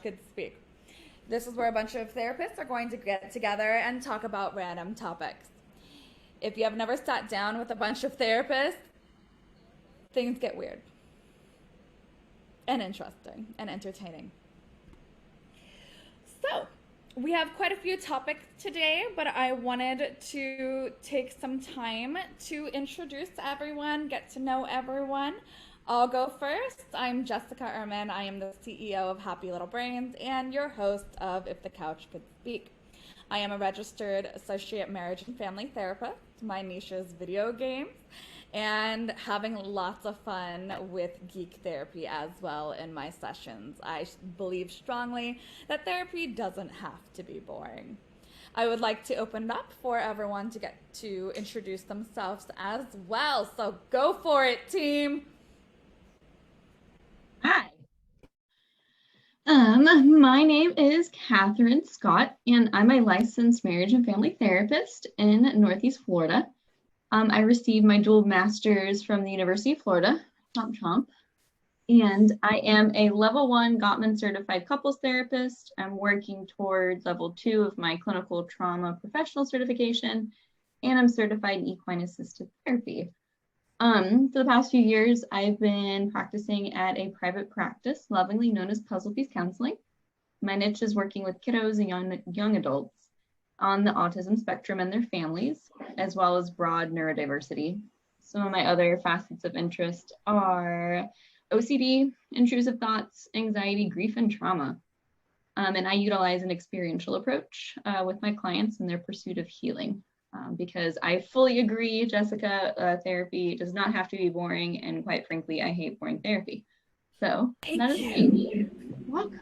Could Speak. This is where a bunch of therapists are going to get together and talk about random topics. If you have never sat down with a bunch of therapists, things get weird and interesting and entertaining. So, we have quite a few topics today, but I wanted to take some time to introduce everyone, get to know everyone. I'll go first. I'm Jessica Erman. I am the CEO of Happy Little Brains and your host of If the Couch Could Speak. I am a registered associate marriage and family therapist. My niche is video games and having lots of fun with geek therapy as well in my sessions. I believe strongly that therapy doesn't have to be boring. I would like to open it up for everyone to get to introduce themselves as well. So go for it, team. Hi. My name is Catherine Scott, and I'm a licensed marriage and family therapist in Northeast Florida. I received my dual master's from the University of Florida, chomp chomp, and I am a level 1 Gottman certified couples therapist. I'm working towards level 2 of my clinical trauma professional certification, and I'm certified in equine assisted therapy. For the past few years, I've been practicing at a private practice, lovingly known as Puzzle Piece Counseling. My niche is working with kiddos and young adults on the autism spectrum and their families, as well as broad neurodiversity. Some of my other facets of interest are OCD, intrusive thoughts, anxiety, grief, and trauma. And I utilize an experiential approach with my clients in their pursuit of healing. Because I fully agree, Jessica, therapy does not have to be boring, and quite frankly, I hate boring therapy. So that is me. Welcome.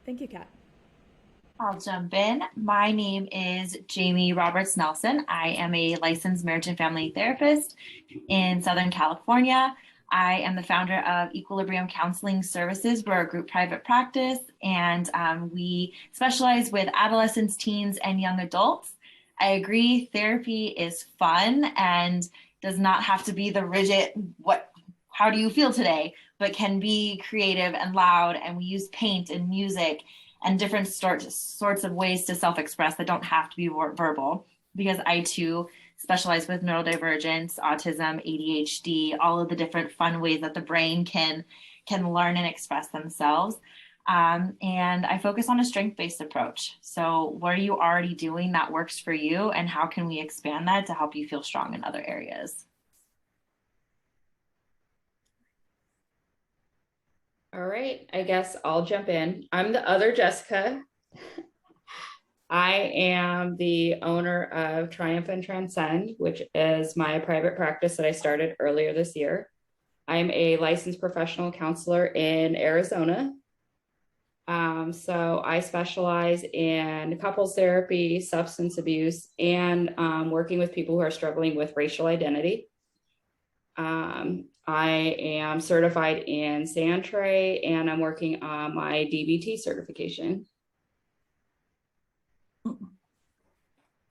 Thank you, Kat. I'll jump in. My name is Jamie Roberts Nelson. I am a licensed marriage and family therapist in Southern California. I am the founder of Equilibrium Counseling Services. We're a group private practice, and we specialize with adolescents, teens, and young adults. I agree, therapy is fun and does not have to be the rigid, how do you feel today, but can be creative and loud, and we use paint and music and different sorts of ways to self-express that don't have to be verbal, because I too specialize with neurodivergence, autism, ADHD, all of the different fun ways that the brain can learn and express themselves. And I focus on a strength-based approach. So what are you already doing that works for you, and how can we expand that to help you feel strong in other areas? All right, I guess I'll jump in. I'm the other Jessica. I am the owner of Triumph and Transcend, which is my private practice that I started earlier this year. I'm a licensed professional counselor in Arizona. So I specialize in couples therapy, substance abuse, and working with people who are struggling with racial identity. I am certified in Santray, and I'm working on my DBT certification.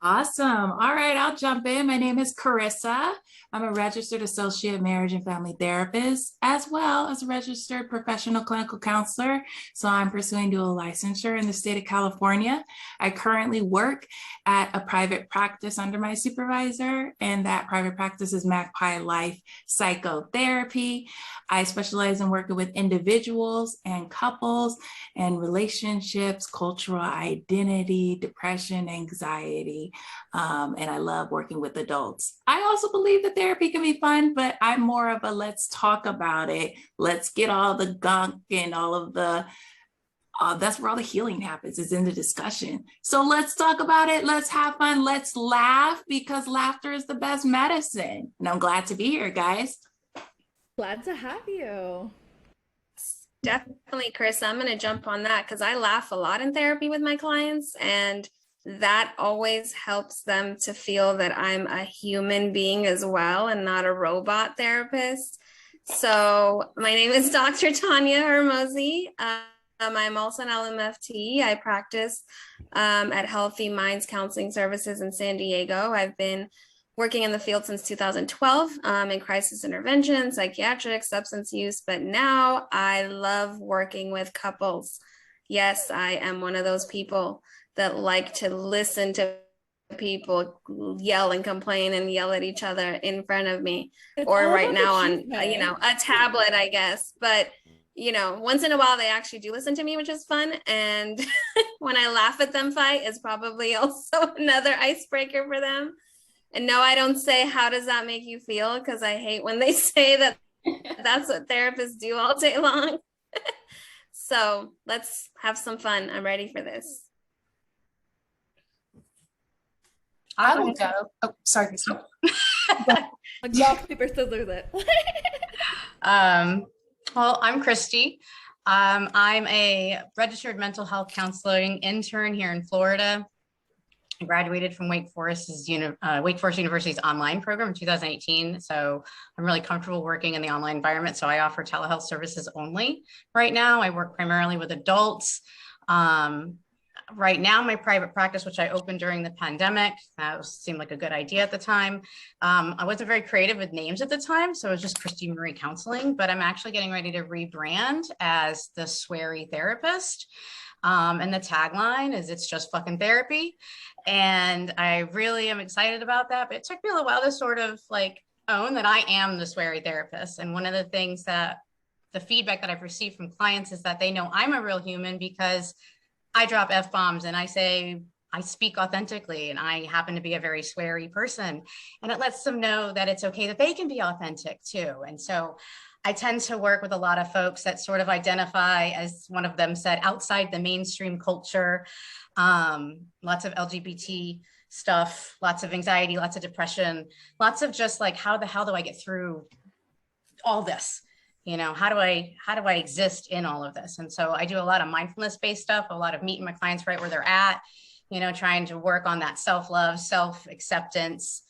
Awesome. All right, I'll jump in. My name is Carissa. I'm a registered associate marriage and family therapist, as well as a registered professional clinical counselor. So I'm pursuing dual licensure in the state of California. I currently work at a private practice under my supervisor, and that private practice is Magpie Life Psychotherapy. I specialize in working with individuals and couples and relationships, cultural identity, depression, anxiety. And I love working with adults. I also believe that therapy can be fun, but I'm more of a let's talk about it. Let's get all the gunk and all of the, that's where all the healing happens, is in the discussion. So let's talk about it. Let's have fun. Let's laugh, because laughter is the best medicine. And I'm glad to be here, guys. Glad to have you. Definitely, Chris. I'm going to jump on that because I laugh a lot in therapy with my clients, and that always helps them to feel that I'm a human being as well and not a robot therapist. So my name is Dr. Tanya Hermosi. I'm also an LMFT. I practice at Healthy Minds Counseling Services in San Diego. I've been working in the field since 2012 in crisis intervention, psychiatric, substance use, but now I love working with couples yes, I am one of those people that like to listen to people yell and complain and yell at each other in front of me, It's or all right about now on, achievement. a tablet, I guess. But, once in a while they actually do listen to me, which is fun. And when I laugh at them fight is probably also another icebreaker for them. And no, I don't say, how does that make you feel? Because I hate when they say that that's what therapists do all day long. So let's have some fun. I'm ready for this. I will go. Oh, sorry, Christy. Like rock, paper, scissors it. Well, I'm Christy. I'm a registered mental health counseling intern here in Florida. I graduated from Wake Forest University's online program in 2018. So I'm really comfortable working in the online environment. So I offer telehealth services only right now. I work primarily with adults. Right now, my private practice, which I opened during the pandemic, seemed like a good idea at the time. I wasn't very creative with names at the time, so it was just Christy Marie Counseling, but I'm actually getting ready to rebrand as the Sweary Therapist. And the tagline is, it's just fucking therapy. And I really am excited about that, but it took me a little while to sort of like own that I am the Sweary Therapist. And one of the things that the feedback that I've received from clients is that they know I'm a real human because I drop F-bombs and I speak authentically, and I happen to be a very sweary person, and it lets them know that it's okay that they can be authentic too. And so I tend to work with a lot of folks that sort of identify, as one of them said, outside the mainstream culture, lots of LGBT stuff, lots of anxiety, lots of depression, lots of just like, how the hell do I get through all this? How do I exist in all of this? And so I do a lot of mindfulness-based stuff, a lot of meeting my clients right where they're at, trying to work on that self-love, self-acceptance,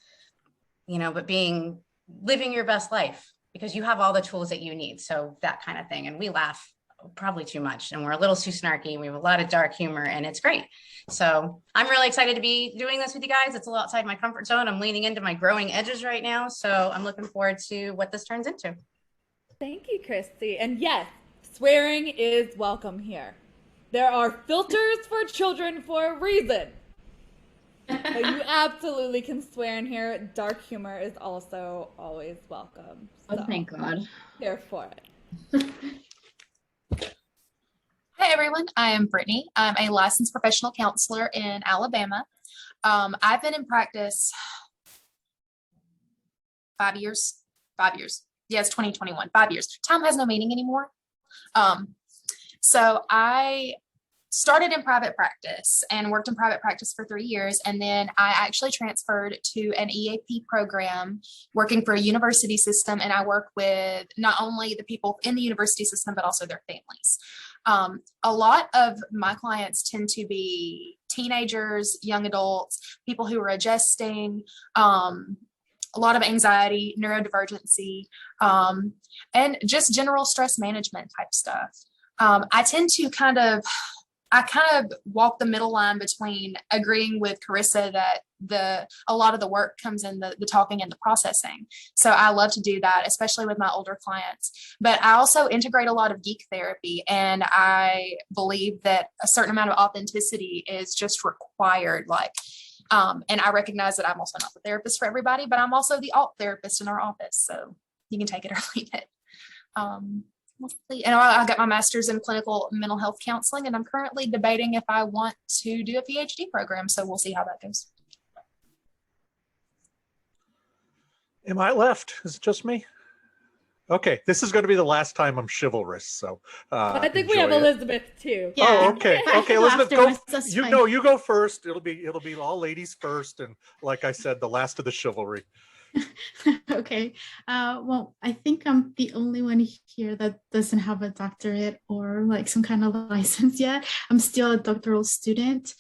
but living your best life, because you have all the tools that you need. So that kind of thing. And we laugh probably too much, and we're a little too snarky. We have a lot of dark humor, and it's great. So I'm really excited to be doing this with you guys. It's a little outside my comfort zone. I'm leaning into my growing edges right now. So I'm looking forward to what this turns into. Thank you, Christy. And yes, swearing is welcome here. There are filters for children for a reason. But you absolutely can swear in here. Dark humor is also always welcome. So, Oh, thank God. Here for it. Hi, everyone. I am Brittany. I'm a licensed professional counselor in Alabama. I've been in practice 5 years. 5 years. Yes, 2021, 5 years. Time has no meaning anymore. So I started in private practice and worked in private practice for 3 years. And then I actually transferred to an EAP program working for a university system. And I work with not only the people in the university system, but also their families. A lot of my clients tend to be teenagers, young adults, people who are adjusting, a lot of anxiety, neurodivergency, and just general stress management type stuff. I tend to kind of walk the middle line between agreeing with Carissa that a lot of the work comes in the talking and the processing. So I love to do that, especially with my older clients. But I also integrate a lot of geek therapy, and I believe that a certain amount of authenticity is just required. And I recognize that I'm also not the therapist for everybody, but I'm also the alt therapist in our office. So you can take it or leave it. And I got my master's in clinical mental health counseling, and I'm currently debating if I want to do a PhD program. So we'll see how that goes. Am I left? Is it just me? Okay, this is going to be the last time I'm chivalrous. So I think we have Elizabeth too. Yeah. Oh, okay. Okay, Elizabeth, go. You go first. It'll be all ladies first, and like I said, the last of the chivalry. Okay. Well, I think I'm the only one here that doesn't have a doctorate or like some kind of license yet. I'm still a doctoral student.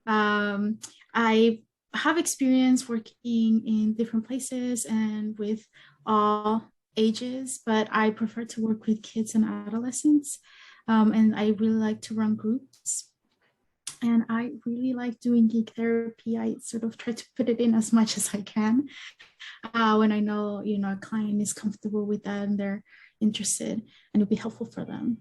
I have experience working in different places and with all ages, but I prefer to work with kids and adolescents. And I really like to run groups. And I really like doing geek therapy. I sort of try to put it in as much as I can when I know, a client is comfortable with that and they're interested and it'll be helpful for them.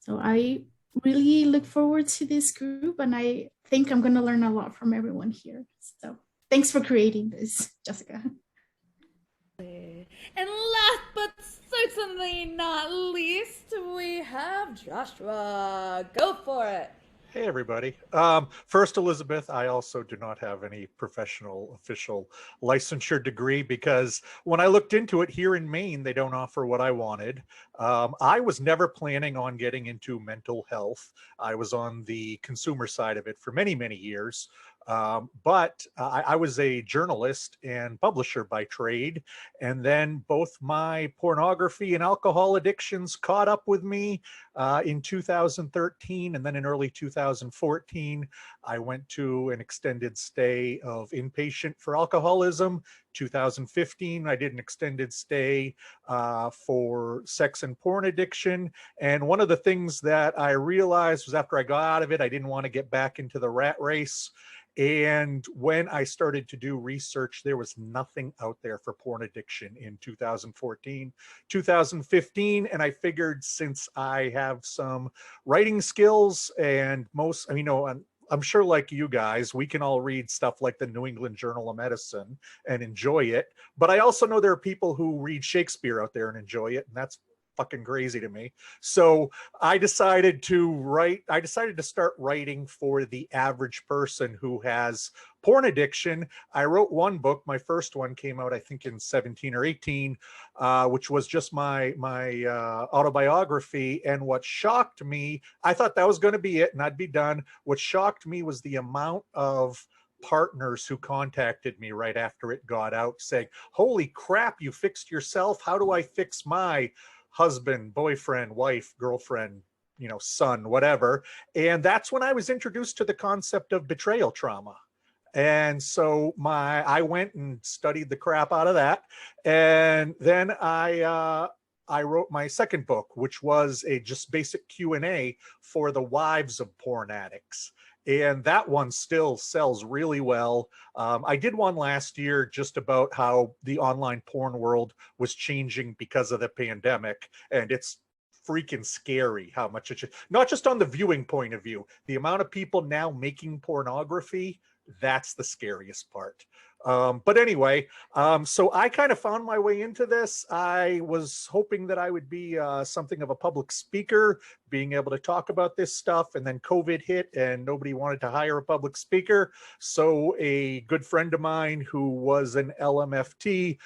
So I really look forward to this group, and I think I'm going to learn a lot from everyone here. So thanks for creating this, Jessica. And last but certainly not least, we have Joshua. Go for it. Hey, everybody. First, Elizabeth, I also do not have any professional official licensure degree because when I looked into it here in Maine, they don't offer what I wanted. I was never planning on getting into mental health. I was on the consumer side of it for many, many years. But I was a journalist and publisher by trade. And then both my pornography and alcohol addictions caught up with me in 2013, and then in early 2014, I went to an extended stay of inpatient for alcoholism. 2015, I did an extended stay for sex and porn addiction. And one of the things that I realized was after I got out of it, I didn't want to get back into the rat race. And when I started to do research, there was nothing out there for porn addiction in 2014, 2015. And I figured since I have some writing skills and I'm sure like you guys, we can all read stuff like the New England Journal of Medicine and enjoy it. But I also know there are people who read Shakespeare out there and enjoy it. And that's fucking crazy to me. So I decided to start writing for the average person who has porn addiction. I wrote one book. My first one came out, I think, in 17 or 18, which was just my autobiography. And what shocked me, I thought that was going to be it and I'd be done. What shocked me was the amount of partners who contacted me right after it got out saying, holy crap, you fixed yourself. How do I fix my husband, boyfriend, wife, girlfriend, son, whatever? And that's when I was introduced to the concept of betrayal trauma. And so I went and studied the crap out of that. And then I wrote my second book, which was a just basic Q&A for the wives of porn addicts. And that one still sells really well. I did one last year just about how the online porn world was changing because of the pandemic. And it's freaking scary how much it's, not just on the viewing point of view, the amount of people now making pornography, that's the scariest part. But anyway, so I kind of found my way into this. I was hoping that I would be something of a public speaker, being able to talk about this stuff, and then COVID hit and nobody wanted to hire a public speaker. So a good friend of mine who was an LMFT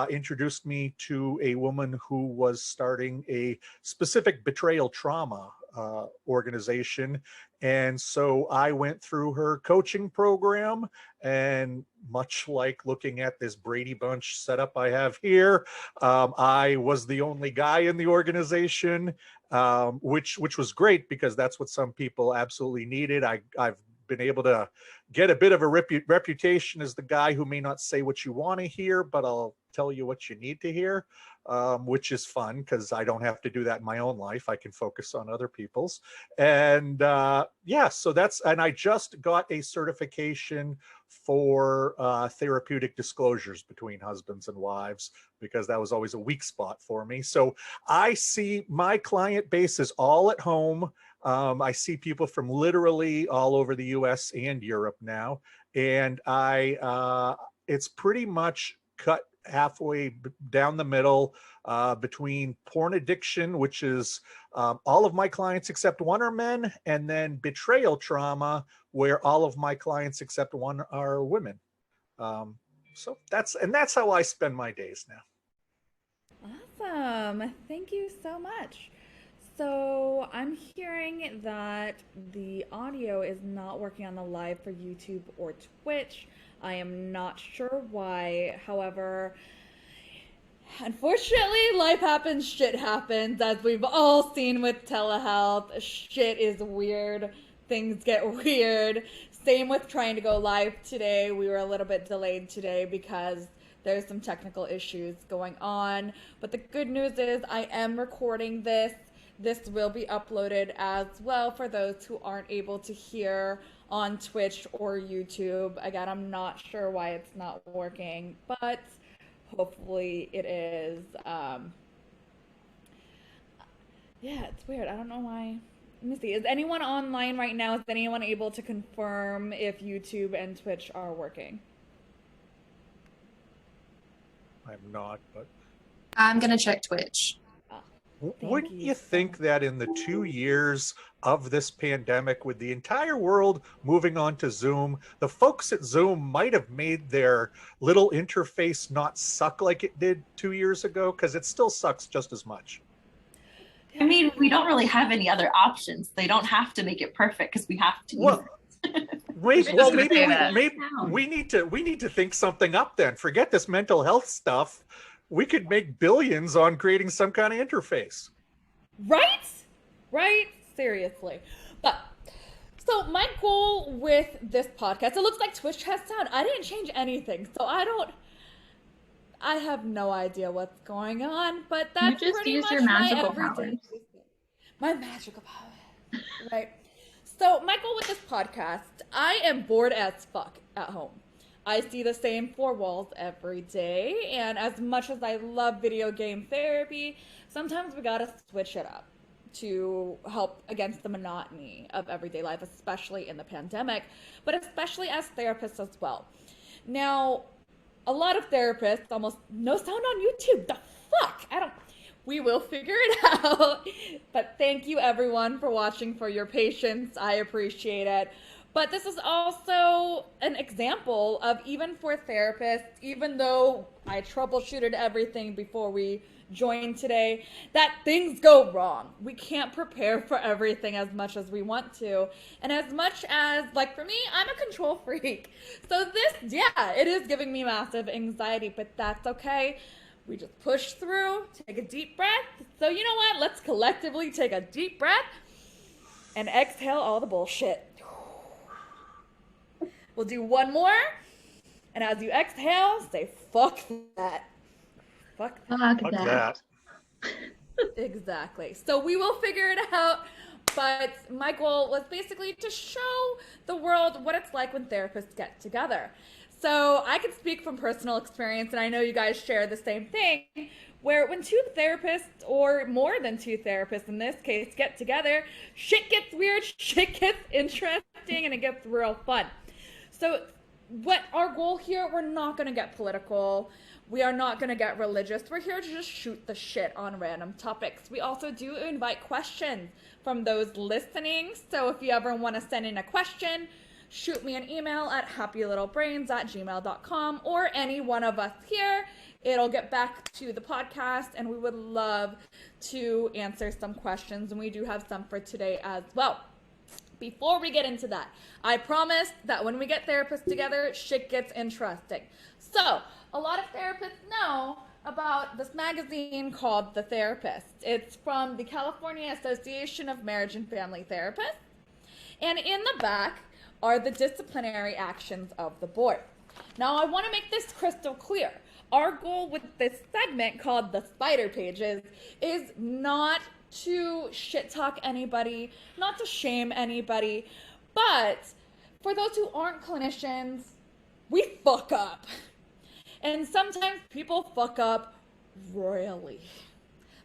introduced me to a woman who was starting a specific betrayal trauma organization. And so I went through her coaching program, and much like looking at this Brady Bunch setup I have here, I was the only guy in the organization, which was great because that's what some people absolutely needed. I've been able to get a bit of a reputation as the guy who may not say what you want to hear, but I'll tell you what you need to hear, which is fun because I don't have to do that in my own life. I can focus on other people's. And yeah, so and I just got a certification for therapeutic disclosures between husbands and wives because that was always a weak spot for me. So I see my client base is all at home. I see people from literally all over the US and Europe now. And it's pretty much cut halfway down the middle between porn addiction, which is all of my clients except one are men, and then betrayal trauma, where all of my clients except one are women. So that's how I spend my days now. Awesome. Thank you so much. So I'm hearing that the audio is not working on the live for YouTube or Twitch. I am not sure why. However, unfortunately, life happens, shit happens, as we've all seen with telehealth. Shit is weird. Things get weird. Same with trying to go live today. We were a little bit delayed today because there's some technical issues going on. But the good news is I am recording this. This will be uploaded as well for those who aren't able to hear on Twitch or YouTube. Again, I'm not sure why it's not working, but hopefully it is. Yeah, it's weird. I don't know why let me see. Is anyone online right now? Is anyone able to confirm if YouTube and Twitch are working? I'm not, but I'm gonna check Twitch. wouldn't you you so think that in the 2 years of this pandemic, with the entire world moving on to Zoom, the folks at Zoom might have made their little interface not suck like it did 2 years ago? Because it still sucks just as much. I mean, we don't really have any other options. They don't have to make it perfect because we have to. Well, maybe Now. we need to think something up then. Forget this mental health stuff. We could make billions on creating some kind of interface. Right? Seriously. But so my goal with this podcast, it looks like Twitch has sound. I didn't change anything, so I have no idea what's going on, but that's You just pretty use much your my magical everyday powers. business. My magical power. Right. So my goal with this podcast, I am bored as fuck at home. I see the same four walls every day, and as much as I love video game therapy, sometimes we gotta switch it up to help against the monotony of everyday life, especially in the pandemic, but especially as therapists as well. Now, a lot of therapists, almost no sound on YouTube. The fuck? We will figure it out. But thank you everyone for watching, for your patience. I appreciate it. But this is also an example of, even for therapists, even though I troubleshooted everything before we joined today, that things go wrong. We can't prepare for everything as much as we want to. And as much as, like for me, I'm a control freak. So this, yeah, it is giving me massive anxiety, but that's okay. We just push through, take a deep breath. So you know what? Let's collectively take a deep breath and exhale all the bullshit. We'll do one more. And as you exhale, say, fuck that. Fuck that. Fuck that. Exactly. So we will figure it out. But my goal was basically to show the world what it's like when therapists get together. So I can speak from personal experience, and I know you guys share the same thing, where when two therapists, or more than two therapists in this case, get together, shit gets weird, shit gets interesting, and it gets real fun. So what our goal here, we're not going to get political. We are not going to get religious. We're here to just shoot the shit on random topics. We also do invite questions from those listening. So if you ever want to send in a question, shoot me an email at happylittlebrains@gmail.com, or any one of us here. It'll get back to the podcast, and we would love to answer some questions, and we do have some for today as well. Before we get into that, I promise that when we get therapists together, shit gets interesting. So, a lot of therapists know about this magazine called The Therapist. It's from the California Association of Marriage and Family Therapists. And in the back are the disciplinary actions of the board. Now, I want to make this crystal clear. Our goal with this segment called the Spider Pages is not to shit talk anybody, not to shame anybody, but for those who aren't clinicians, we fuck up. And sometimes people fuck up royally.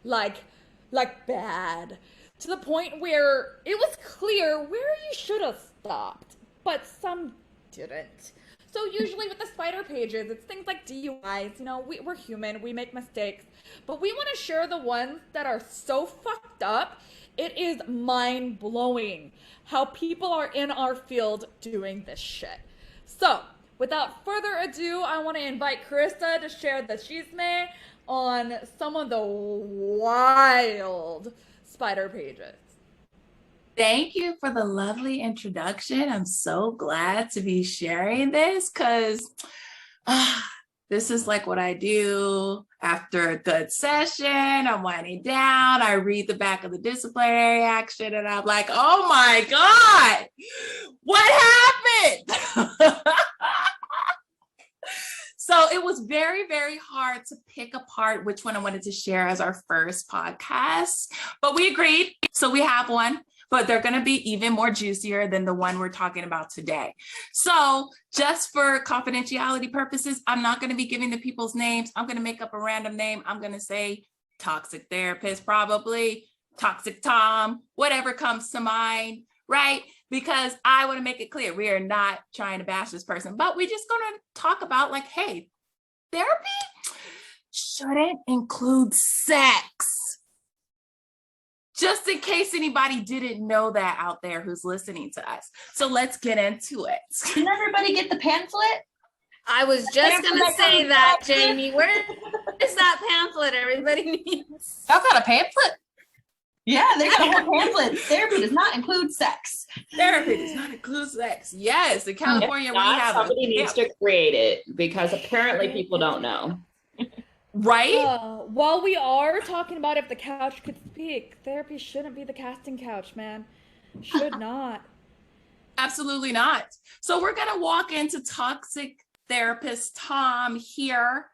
Like bad. To the point where it was clear where you should have stopped, but some didn't. So usually with the Spider Pages, it's things like DUIs. You know, we're human, we make mistakes. But we want to share the ones that are so fucked up, it is mind-blowing how people are in our field doing this shit. So, without further ado, I want to invite Carissa to share the chisme on some of the wild Spider Pages. Thank you for the lovely introduction. I'm so glad to be sharing this because this is like what I do after a good session. I'm winding down. I read the back of the disciplinary action and I'm like, oh my God, what happened? So it was very, very hard to pick apart which one I wanted to share as our first podcast, but we agreed. So we have one, but they're going to be even more juicier than the one we're talking about today. So just for confidentiality purposes, I'm not going to be giving the people's names. I'm going to make up a random name. I'm going to say toxic therapist, probably. Toxic Tom, whatever comes to mind, right? Because I want to make it clear, we are not trying to bash this person, but we're just going to talk about like, hey, therapy shouldn't include sex. Just in case anybody didn't know that out there who's listening to us. So let's get into it. Didn't everybody get the pamphlet? I was just going to say that, Jamie. Where is that pamphlet everybody needs? Y'all got a pamphlet? Yeah, there's a whole pamphlet. Therapy does not include sex. Therapy does not include sex. Yes, in California, If not, we have somebody needs to create it because apparently people don't know. Right? While we are talking about if the couch could speak, therapy shouldn't be the casting couch, man. Should not. Absolutely not. So we're going to walk into toxic therapist Tom here.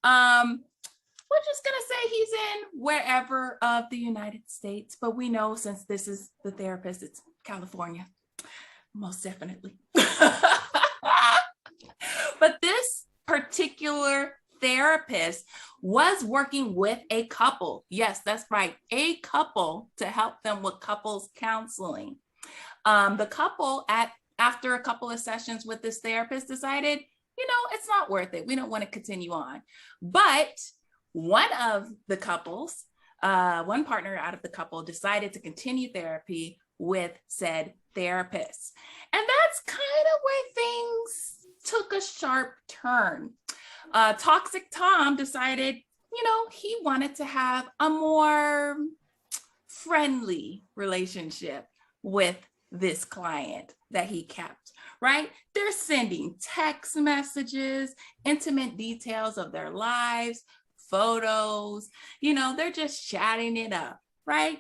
We're just going to say he's in wherever of the United States, but we know since this is the therapist, it's California, most definitely. But this particular therapist was working with a couple. Yes, that's right. A couple to help them with couples counseling. The couple after a couple of sessions with this therapist decided, it's not worth it. We don't want to continue on. But one of the couples, one partner out of the couple decided to continue therapy with said therapist. And that's kind of where things took a sharp turn. Toxic Tom decided, he wanted to have a more friendly relationship with this client that he kept, right? They're sending text messages, intimate details of their lives, photos, they're just chatting it up, right?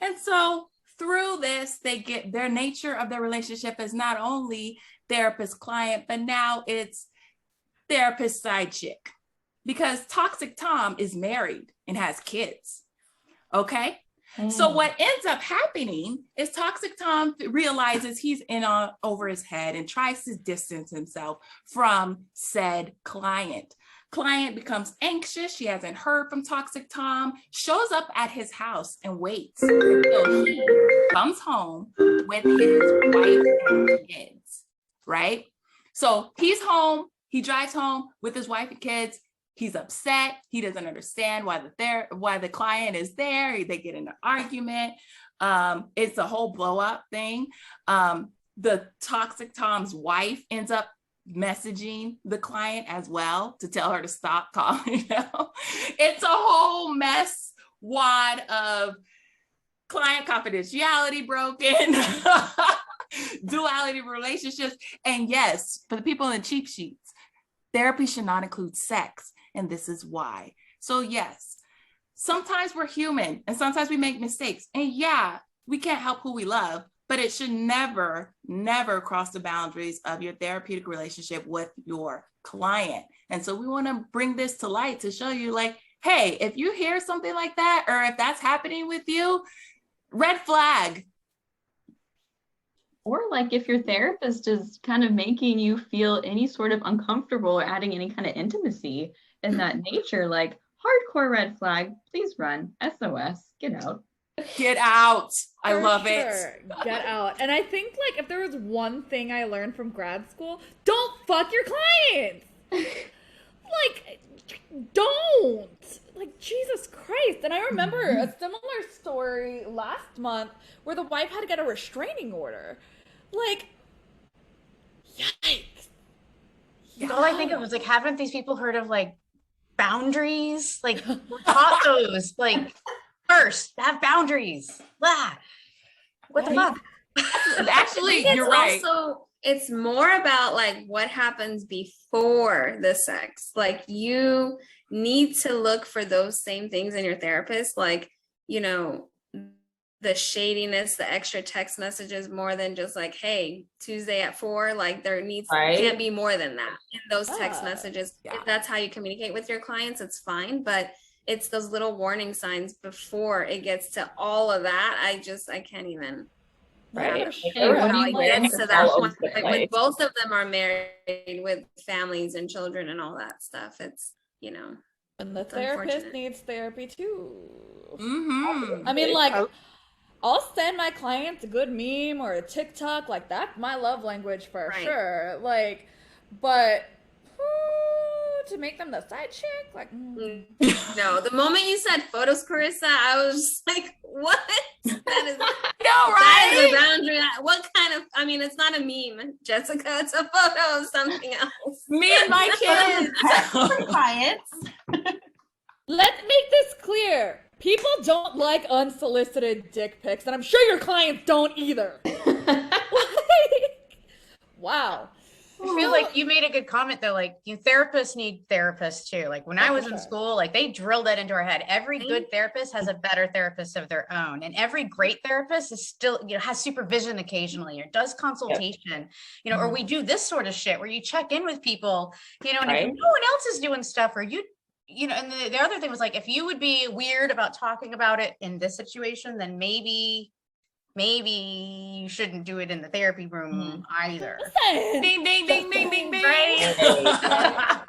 And so through this, they get their nature of their relationship is not only therapist client, but now it's therapist side chick, because Toxic Tom is married and has kids. Okay. So what ends up happening is Toxic Tom realizes he's in over his head and tries to distance himself from said client. Client becomes anxious. She hasn't heard from Toxic Tom, shows up at his house and waits until he comes home with his wife and kids, right? So he's home. He drives home with his wife and kids. He's upset. He doesn't understand why the client is there. They get in an argument. It's a whole blow up thing. The Toxic Tom's wife ends up messaging the client as well to tell her to stop calling. It's a whole mess wad of client confidentiality broken, duality of relationships. And yes, for the people in the cheap sheets, therapy should not include sex. And this is why. So yes, sometimes we're human and sometimes we make mistakes. And yeah, we can't help who we love, but it should never, never cross the boundaries of your therapeutic relationship with your client. And so we want to bring this to light to show you like, hey, if you hear something like that, or if that's happening with you, red flag. Or like if your therapist is kind of making you feel any sort of uncomfortable or adding any kind of intimacy in that nature, like hardcore red flag, please run. SOS, get out. Get out. I For love sure. it. Get out. And I think like if there was one thing I learned from grad school, don't fuck your clients. Like, don't. Like, Jesus Christ. And I remember a similar story last month where the wife had to get a restraining order. Like, yikes. All I think of was like, haven't these people heard of like boundaries? Like, we're taught those. Like, first, have boundaries. Blah. What the fuck? Actually, you're right. Also, it's more about like what happens before the sex. Like, you need to look for those same things in your therapist, like, the shadiness, the extra text messages, more than just like, hey, Tuesday at 4, like there can't be more than that in those text messages. Yeah. If that's how you communicate with your clients, it's fine, but it's those little warning signs before it gets to all of that. I can't even. Right. To that point, like when both of them are married with families and children and all that stuff, it's And the It's therapist unfortunate. needs therapy too. Mm-hmm. I mean, like, I'll send my clients a good meme or a TikTok, like that's my love language for Right. sure. Like, but to make them the side chick, like, No, the moment you said photos, Carissa, I was just like, what? That is, No, that is a right? boundary. What kind of, I mean, it's not a meme, Jessica. It's a photo of something else. Me and my kids. Clients. let's make this clear. People don't like unsolicited dick pics, and I'm sure your clients don't either. Wow. I feel like you made a good comment though, like therapists need therapists too. Like when I was in school, like they drilled that into our head. Every good therapist has a better therapist of their own. And every great therapist is still, has supervision occasionally or does consultation, or we do this sort of shit where you check in with people, and if no one else is doing stuff or and the other thing was like, if you would be weird about talking about it in this situation, then maybe you shouldn't do it in the therapy room either. Ding, ding, ding, ding, ding, ding. Right?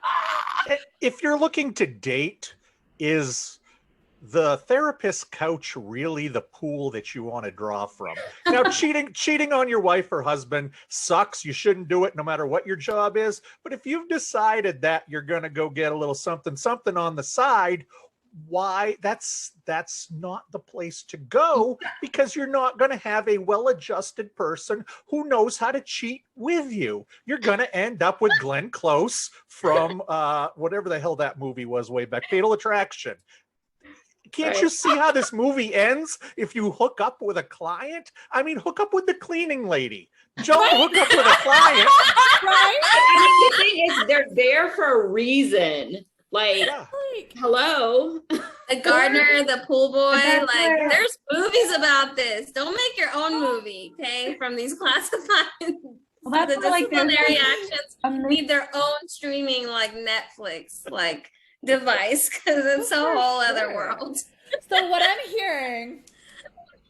If you're looking to date, is the therapist's couch really the pool that you want to draw from? Now, cheating on your wife or husband sucks. You shouldn't do it no matter what your job is. But if you've decided that you're going to go get a little something on the side, why? That's not the place to go, because you're not going to have a well-adjusted person who knows how to cheat with you. You're going to end up with Glenn Close from whatever the hell that movie was way back, Fatal Attraction. Can't you see how this movie ends if you hook up with a client? I mean, hook up with the cleaning lady. Don't hook up with a client. Right? I mean, the thing is, they're there for a reason. Like, hello. The gardener, the pool boy, like there's movies about this. Don't make your own movie, okay? From these classified. Well, that's the where, like, disciplinary actions need their own streaming, like Netflix, like device, because it's a whole other world. So what I'm hearing,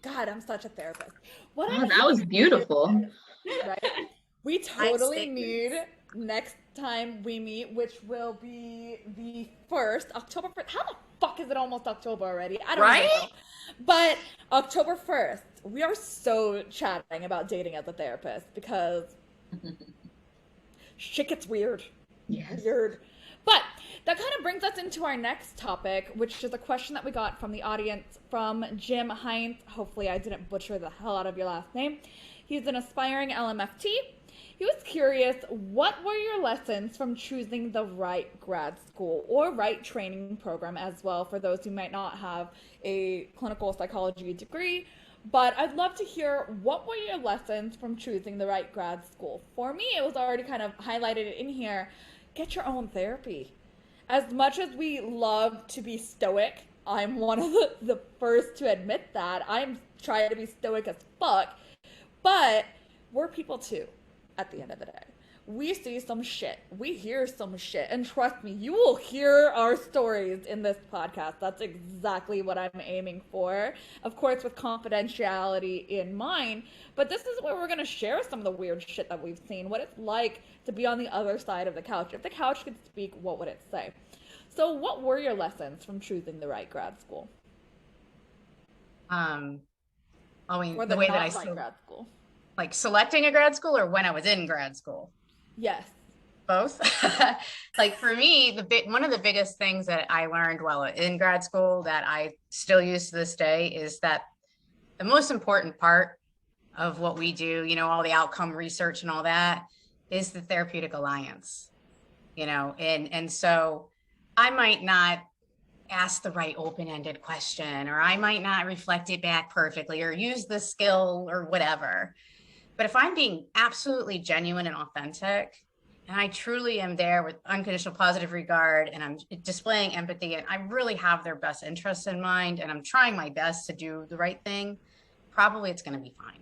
God, I'm such a therapist. That was beautiful. Right? We totally need next time we meet, which will be the 1st, October 1st. How the fuck is it almost October already? I don't know. But October 1st, we are so chatting about dating as a therapist because shit gets weird. Yes. Weird. But that kind of brings us into our next topic, which is a question that we got from the audience from Jim Heinz. Hopefully I didn't butcher the hell out of your last name. He's an aspiring LMFT. He was curious, what were your lessons from choosing the right grad school or right training program as well, for those who might not have a clinical psychology degree? But I'd love to hear, what were your lessons from choosing the right grad school? For me, it was already kind of highlighted in here. Get your own therapy. As much as we love to be stoic, I'm one of the first to admit that. I'm trying to be stoic as fuck. But we're people too, at the end of the day. We see some shit. We hear some shit. And trust me, you will hear our stories in this podcast. That's exactly what I'm aiming for. Of course, with confidentiality in mind. But this is where we're going to share some of the weird shit that we've seen. What it's like to be on the other side of the couch. If the couch could speak, what would it say? So what were your lessons from choosing the right grad school? Or the way that I grad school. Like selecting a grad school, or when I was in grad school? Yes. Both. Like for me, one of the biggest things that I learned while in grad school that I still use to this day is that the most important part of what we do, all the outcome research and all that, is the therapeutic alliance, and so I might not ask the right open-ended question, or I might not reflect it back perfectly, or use the skill or whatever. But if I'm being absolutely genuine and authentic, and I truly am there with unconditional positive regard, and I'm displaying empathy, and I really have their best interests in mind, and I'm trying my best to do the right thing, probably it's going to be fine.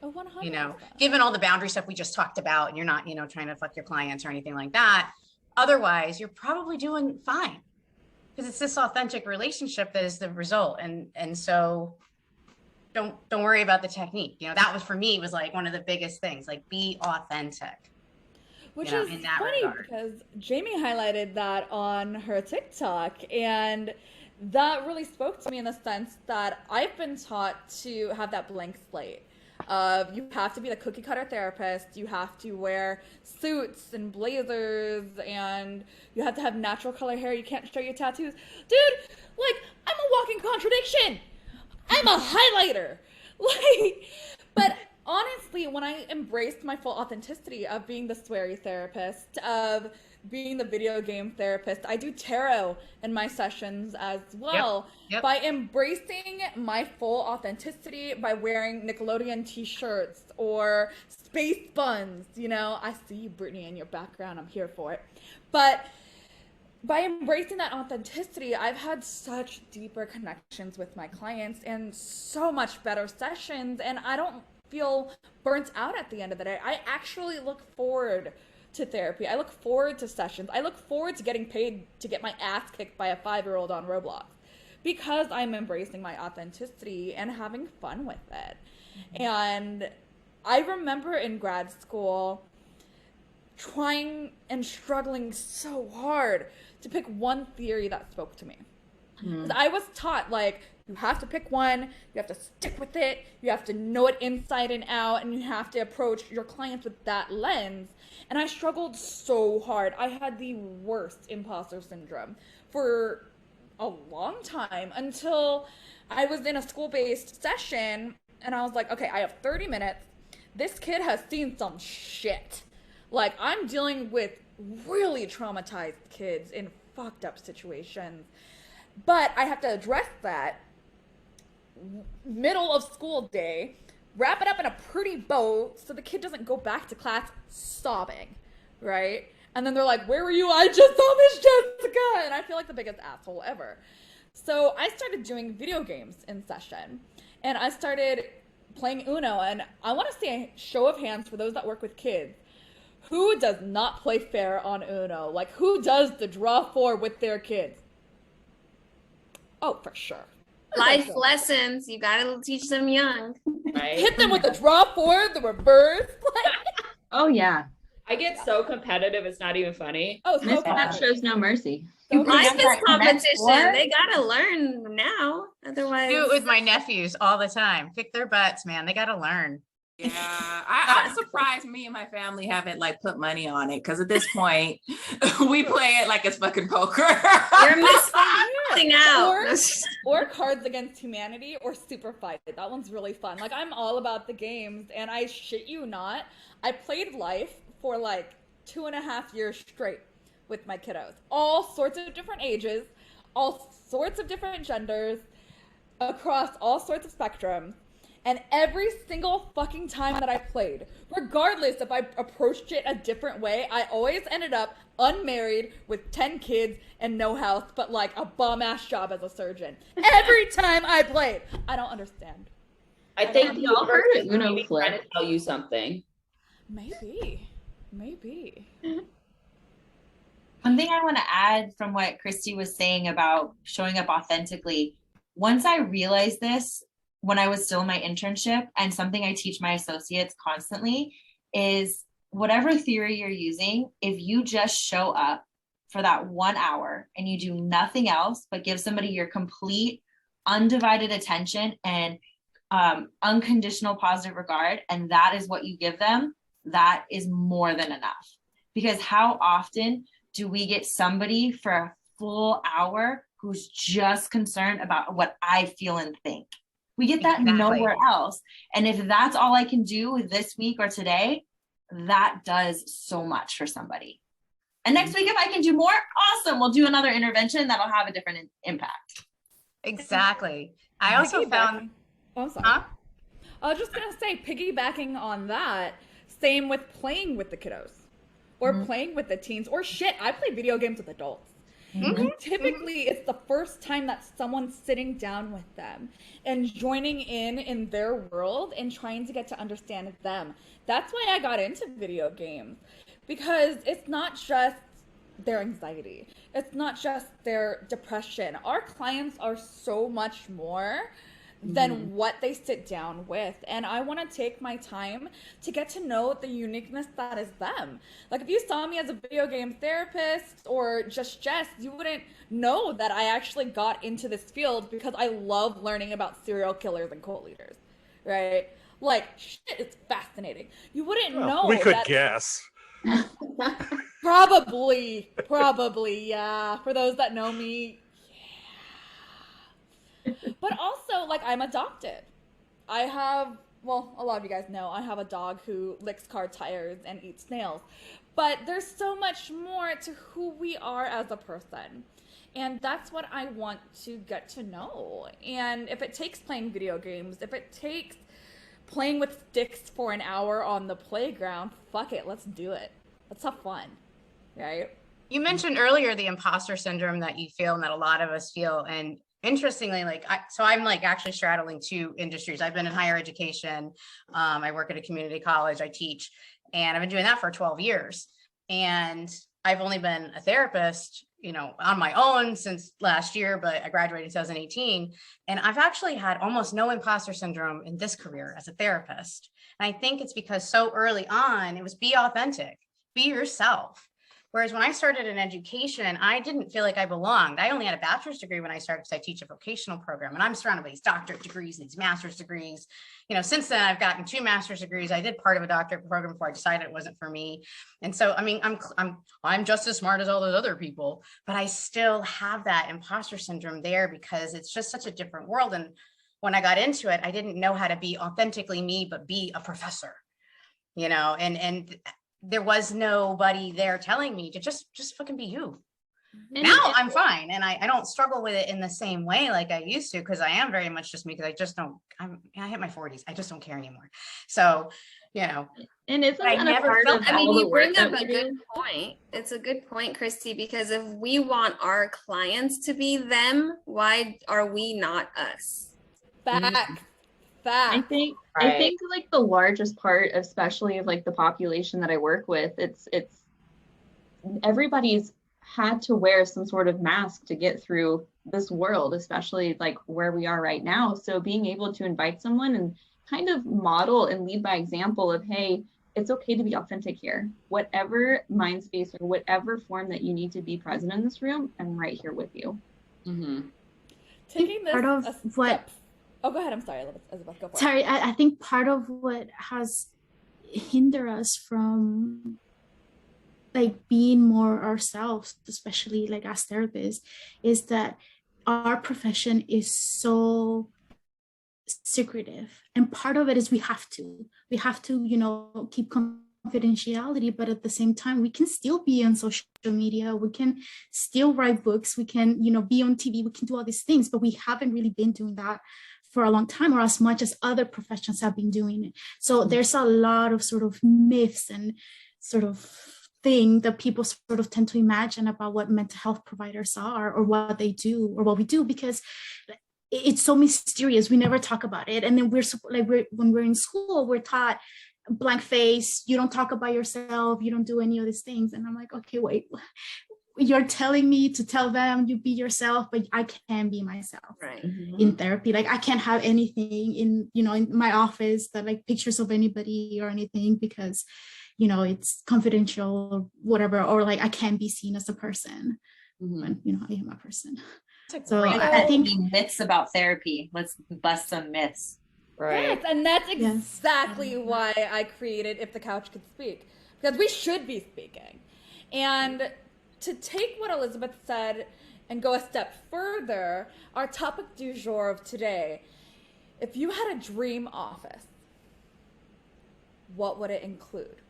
Oh, 100%. Given all the boundary stuff we just talked about, and you're not, trying to fuck your clients or anything like that. Otherwise, you're probably doing fine, because it's this authentic relationship that is the result. And so don't worry about the technique. That was, for me, was like one of the biggest things, like be authentic. Which you know, is in that funny regard. because Jamie highlighted that on her TikTok, and that really spoke to me in the sense that I've been taught to have that blank slate of you have to be the cookie cutter therapist, you have to wear suits and blazers, and you have to have natural color hair, you can't show your tattoos. Dude, like, I'm a walking contradiction. I'm a highlighter. Like, but honestly, when I embraced my full authenticity of being the sweary therapist, of being the video game therapist, I do tarot in my sessions as well. Yep. By embracing my full authenticity, by wearing Nickelodeon t-shirts or space buns, you know, I see you, Brittany, in your background. I'm here for it. But by embracing that authenticity, I've had such deeper connections with my clients and so much better sessions, and I don't feel burnt out at the end of the day. I actually look forward to therapy. I look forward to sessions. I look forward to getting paid to get my ass kicked by a 5-year-old on Roblox because I'm embracing my authenticity and having fun with it. And I remember in grad school trying and struggling so hard to pick one theory that spoke to me. Because I was taught, like, you have to pick one, you have to stick with it, you have to know it inside and out, and you have to approach your clients with that lens. And I struggled so hard. I had the worst imposter syndrome for a long time until I was in a school-based session, and I was like, okay, I have 30 minutes. This kid has seen some shit. Like, I'm dealing with really traumatized kids in fucked up situations. But I have to address that middle of school day, wrap it up in a pretty bow so the kid doesn't go back to class sobbing, right? And then they're like, where were you? I just saw Miss Jessica! And I feel like the biggest asshole ever. So I started doing video games in session. And I started playing Uno. And I want to see a show of hands for those that work with kids. Who does not play fair on Uno? Like, who does the draw 4 with their kids? Oh, for sure. Life lessons. You gotta teach them young. Right? Hit them with the draw 4, the reverse. Oh yeah. I get so competitive, it's not even funny. Oh, so Miss Pat competitive. shows no mercy. So Life competitive. is competition. They gotta learn now. Otherwise, Do it with my nephews all the time. Kick their butts, man. They got to learn. Yeah, I'm surprised me and my family haven't like put money on it because at this point we play it like it's fucking poker. you're missing out. Or Cards Against Humanity or Super Fight. That one's really fun. Like, I'm all about the games, and I shit you not, I played Life for like 2.5 years straight with my kiddos. All sorts of different ages, all sorts of different genders, across all sorts of spectrums. And every single fucking time that I played, regardless if I approached it a different way, I always ended up unmarried with 10 kids and no house, but like a bomb-ass job as a surgeon. Every time I played. I don't understand. I think Have the y'all heard universe of is Uno maybe Flip? trying to tell you something. Maybe. One thing I want to add from what Christy was saying about showing up authentically, once I realized this when I was still in my internship, and something I teach my associates constantly, is whatever theory you're using, if you just show up for that 1 hour and you do nothing else but give somebody your complete undivided attention and unconditional positive regard, and that is what you give them, that is more than enough. Because how often do we get somebody for a full hour who's just concerned about what I feel and think? We get that nowhere else. And if that's all I can do this week or today, that does so much for somebody. And next week, if I can do more, awesome. We'll do another intervention that'll have a different impact. Exactly. I also found. Oh, I'm sorry. Huh? I was just going to say, piggybacking on that, same with playing with the kiddos or playing with the teens or shit. I play video games with adults. Typically, it's the first time that someone's sitting down with them and joining in their world and trying to get to understand them. That's why I got into video games, because it's not just their anxiety. It's not just their depression. Our clients are so much more than what they sit down with. And I want to take my time to get to know the uniqueness that is them. Like if you saw me as a video game therapist or just Jess, you wouldn't know that I actually got into this field because I love learning about serial killers and cult leaders, right? Like shit, it's fascinating. You wouldn't know. We could guess. Probably, yeah. For those that know me, but also, like, I'm adopted. I have, well, a lot of you guys know, I have a dog who licks car tires and eats snails. But there's so much more to who we are as a person. And that's what I want to get to know. And if it takes playing video games, if it takes playing with sticks for an hour on the playground, fuck it, let's do it. Let's have fun, right? You mentioned earlier the imposter syndrome that you feel and that a lot of us feel. And interestingly, I'm like actually straddling two industries. I've been in higher education. I work at a community college. I teach, and I've been doing that for 12 years. And I've only been a therapist, on my own since last year, but I graduated in 2018. And I've actually had almost no imposter syndrome in this career as a therapist. And I think it's because so early on, it was be authentic, be yourself. Whereas when I started in education, I didn't feel like I belonged. I only had a bachelor's degree when I started because I teach a vocational program, and I'm surrounded by these doctorate degrees and these master's degrees. Since then I've gotten 2 master's degrees. I did part of a doctorate program before I decided it wasn't for me. And so, I mean, I'm just as smart as all those other people, but I still have that imposter syndrome there because it's just such a different world. And when I got into it, I didn't know how to be authentically me, but be a professor, and there was nobody there telling me to just fucking be you. Now I'm fine. And I don't struggle with it in the same way like I used to, because I am very much just me, because I hit my 40s. I just don't care anymore. So, And isn't I that never a part felt of that. I mean, all the you work bring that up we a good do? point. It's a good point, Christy, because if we want our clients to be them, why are we not us? Fact. I think like the largest part, especially of like the population that I work with, it's everybody's had to wear some sort of mask to get through this world, especially like where we are right now. So being able to invite someone and kind of model and lead by example of, hey, it's okay to be authentic here. Whatever mind space or whatever form that you need to be present in this room, I'm right here with you. Taking this part of a step. what Oh, go ahead. I'm sorry, Elizabeth. Go for it. Sorry, I think part of what has hindered us from like being more ourselves, especially like as therapists, is that our profession is so secretive. And part of it is we have to, keep confidentiality, but at the same time, we can still be on social media, we can still write books, we can, be on TV, we can do all these things, but we haven't really been doing that for a long time, or as much as other professions have been doing it. So there's a lot of sort of myths and sort of thing that people sort of tend to imagine about what mental health providers are, or what they do, or what we do, because it's so mysterious. We never talk about it. And then when we're in school, we're taught blank face, you don't talk about yourself, you don't do any of these things. And I'm like, okay, wait, you're telling me to tell them you be yourself, but I can't be myself in therapy. Like I can't have anything in my office that like pictures of anybody or anything, because it's confidential or whatever, or like I can't be seen as a person when I am a person. So I think myths about therapy. Let's bust some myths. Right. Yes, and that's exactly why I created If the Couch Could Speak, because we should be speaking. And to take what Elizabeth said and go a step further, our topic du jour of today, if you had a dream office, what would it include?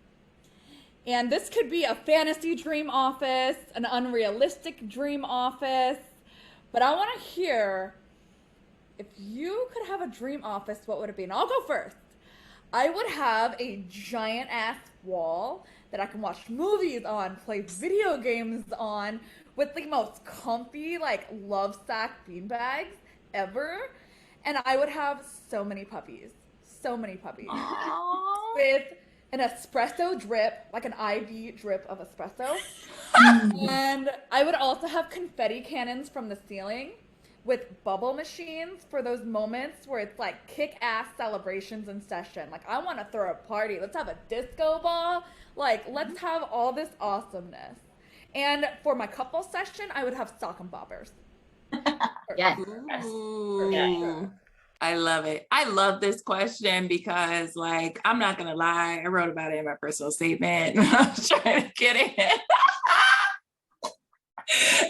And this could be a fantasy dream office, an unrealistic dream office, but I want to hear, if you could have a dream office, what would it be? And I'll go first. I would have a giant ass wall that I can watch movies on, play video games on, with the most comfy, like, love sack beanbags ever. And I would have so many puppies. So many puppies. With an espresso drip, like an IV drip of espresso. And I would also have confetti cannons from the ceiling with bubble machines for those moments where it's like kick-ass celebrations in session. Like, I want to throw a party. Let's have a disco ball. Like, let's have all this awesomeness. And for my couple session, I would have sock and bobbers. Yes. Ooh, I love it. I love this question because, like, I'm not gonna lie, I wrote about it in my personal statement. I'm trying to get it.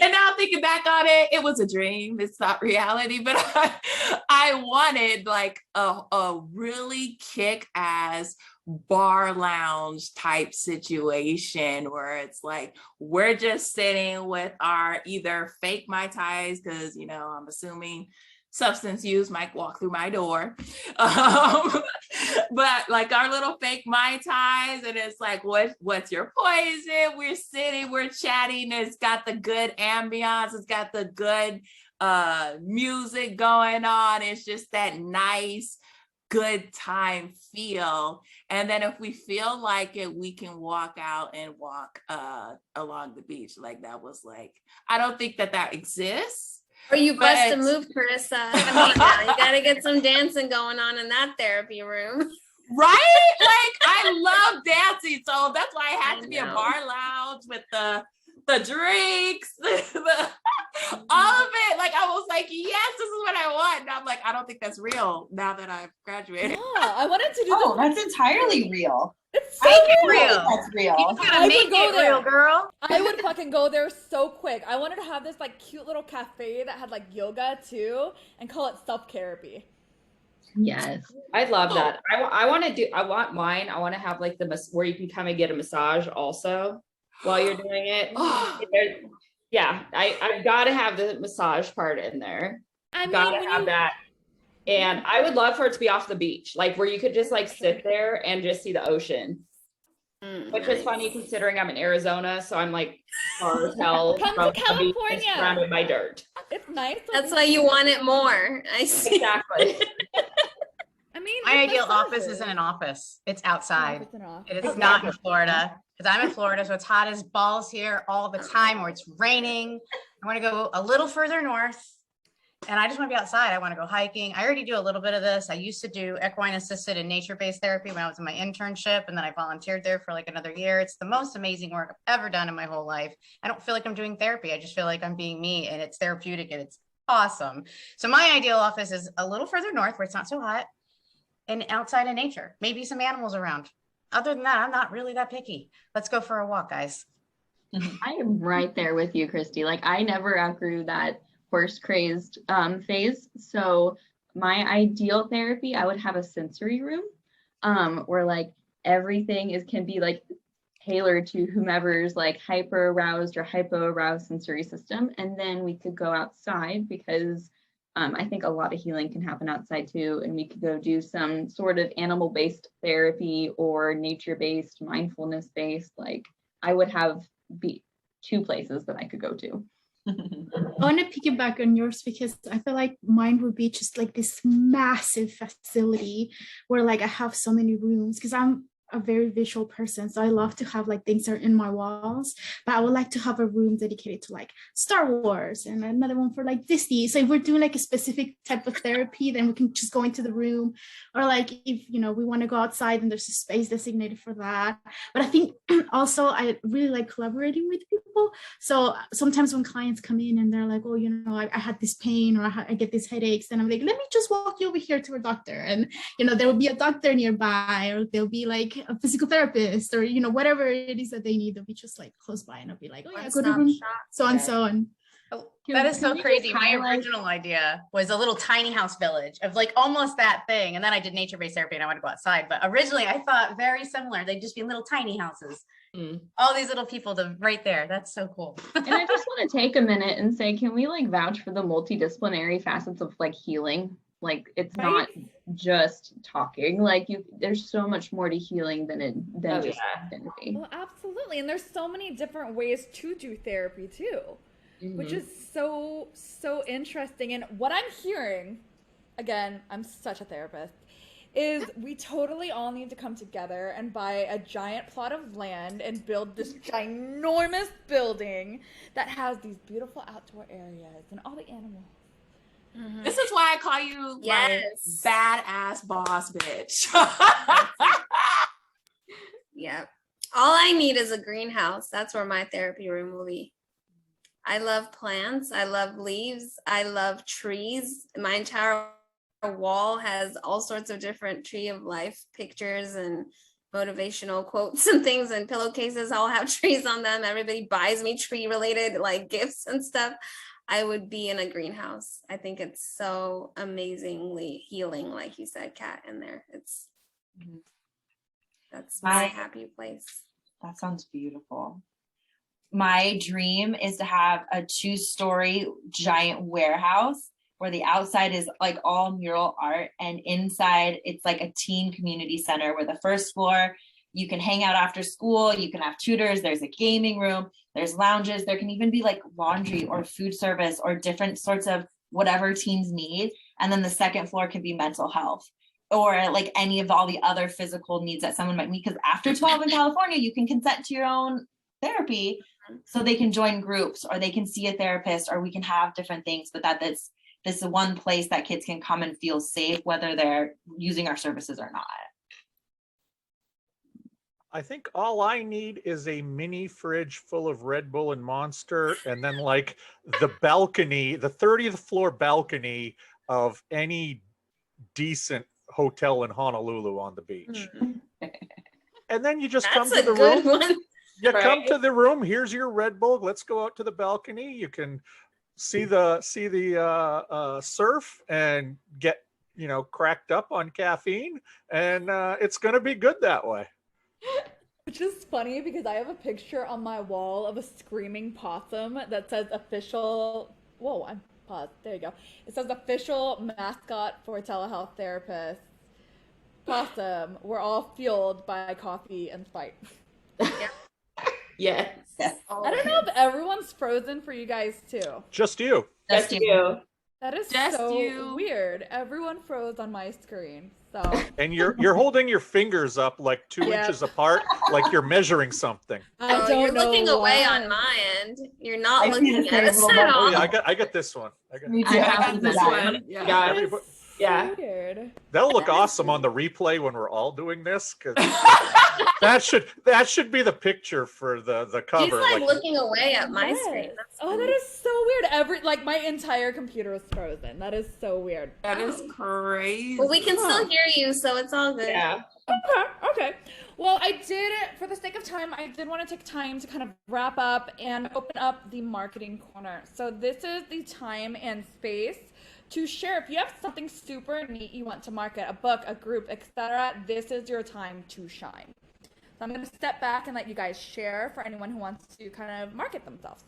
And now thinking back on it, it was a dream. It's not reality, but I wanted like a really kick-ass bar lounge type situation where it's like we're just sitting with our either fake Mai Tais, because I'm assuming substance use might walk through my door, but like our little fake Mai Tais, and it's like, what's your poison? We're sitting, we're chatting, it's got the good ambiance, it's got the good music going on, it's just that nice good time feel. And then if we feel like it, we can walk out and walk along the beach. Like that was like, I don't think that exists. Or you bust a move, Carissa. Come on now. You got to get some dancing going on in that therapy room. Right? Like, I love dancing. So that's why it had to be a bar lounge with the drinks, all of it. Like, I was like, yes, this is what I want. And I'm like, I don't think that's real now that I've graduated. Yeah, I wanted to do that's entirely real. It's Make it real. That's real. You gotta make it real, girl. I would fucking go there so quick. I wanted to have this like cute little cafe that had like yoga too, and call it self-therapy. Yes. I love that. I want mine. I want to have like where you can come and get a massage also while you're doing it. Yeah, I gotta have the massage part in there. Gotta have that. And I would love for it to be off the beach, like where you could just like sit there and just see the ocean. Which is funny considering I'm in Arizona, so I'm like far as hell Come to California, surrounded by dirt. It's nice. That's why you want it more. I see. Exactly. I mean, my ideal office isn't an office. It's outside. It is not in Florida, because I'm in Florida, so it's hot as balls here all the time, or it's raining. I want to go a little further north. And I just want to be outside. I want to go hiking. I already do a little bit of this. I used to do equine assisted and nature-based therapy when I was in my internship. And then I volunteered there for like another year. It's the most amazing work I've ever done in my whole life. I don't feel like I'm doing therapy. I just feel like I'm being me, and it's therapeutic and it's awesome. So my ideal office is a little further north where it's not so hot and outside in nature, maybe some animals around. Other than that, I'm not really that picky. Let's go for a walk, guys. I am right there with you, Christy. Like I never outgrew that horse crazed phase. So my ideal therapy, I would have a sensory room where like everything can be like tailored to whomever's like hyper aroused or hypo aroused sensory system. And then we could go outside because I think a lot of healing can happen outside too. And we could go do some sort of animal based therapy or nature based, mindfulness based. Like I would be two places that I could go to. I want to piggyback on yours because I feel like mine would be just like this massive facility where like I have so many rooms, because I'm a very visual person, so I love to have like things that are in my walls, but I would like to have a room dedicated to like Star Wars and another one for like Disney. So if we're doing like a specific type of therapy, then we can just go into the room, or like if we want to go outside and there's a space designated for that. But I think also I really like collaborating with people. So sometimes when clients come in and they're like, oh, I had this pain, or I get these headaches, then I'm like, let me just walk you over here to a doctor, and there will be a doctor nearby, or there'll be like a physical therapist, or whatever it is that they need. They'll be just like close by, and I'll be like, oh yeah, go to room so and so. And that is so crazy. My original idea was a little tiny house village of like almost that thing, and then I did nature-based therapy and I want to go outside. But originally I thought very similar. They'd just be little tiny houses. All these little people right there. That's so cool. And I just want to take a minute and say, can we like vouch for the multidisciplinary facets of like healing? Like it's not just talking. Like there's so much more to healing than just therapy. Well, absolutely. And there's so many different ways to do therapy too, which is so interesting. And what I'm hearing, again, I'm such a therapist, is we totally all need to come together and buy a giant plot of land and build this ginormous building that has these beautiful outdoor areas and all the animals This is why I call you Yes. my badass boss bitch. Yeah. All I need is a greenhouse. That's where my therapy room will be. I love plants. I love leaves. I love trees. My entire wall has all sorts of different tree of life pictures and motivational quotes and things, and pillowcases all have trees on them. Everybody buys me tree related like gifts and stuff. I would be in a greenhouse. I think it's so amazingly healing, like you said, Kat, in there. That's my happy place. That sounds beautiful. My dream is to have a 2-story giant warehouse where the outside is like all mural art, and inside it's like a teen community center where the first floor you can hang out after school, you can have tutors, there's a gaming room, there's lounges, there can even be like laundry or food service or different sorts of whatever teens need. And then the second floor can be mental health or like any of all the other physical needs that someone might need, because after 12 in California you can consent to your own therapy, so they can join groups or they can see a therapist or we can have different things, but this is one place that kids can come and feel safe whether they're using our services or not. I think all I need is a mini fridge full of Red Bull and Monster, and then like the balcony, the 30th floor balcony of any decent hotel in Honolulu on the beach. And then you just come to the room. One. You come to the room. Here's your Red Bull. Let's go out to the balcony. You can see the surf and get cracked up on caffeine, and it's gonna be good that way. Which is funny because I have a picture on my wall of a screaming possum that says official. Whoa, I'm paused. There you go. It says official mascot for telehealth therapists. Possum. We're all fueled by coffee and Sprite. Yes. I don't know if everyone's frozen for you guys too. Just you. Just you. That is Just so you. Weird. Everyone froze on my screen. So. And you're holding your fingers up like 2 inches apart, like you're measuring something. I don't You're know looking away on my end. You're not looking at us at all. Oh, yeah, I got this one. I got this one. Yeah. So Yeah. weird. That'll look awesome on the replay when we're all doing this, because that should be the picture for the cover. He's like looking away at my screen. That's that is so weird. My entire computer is frozen. That is so weird. That is crazy. Well, we can still hear you, so it's all good. Yeah. Okay. Well, for the sake of time, I did want to take time to kind of wrap up and open up the marketing corner. So this is the time and space to share. If you have something super neat you want to market, a book, a group, etc., this is your time to shine. So I'm going to step back and let you guys share for anyone who wants to kind of market themselves.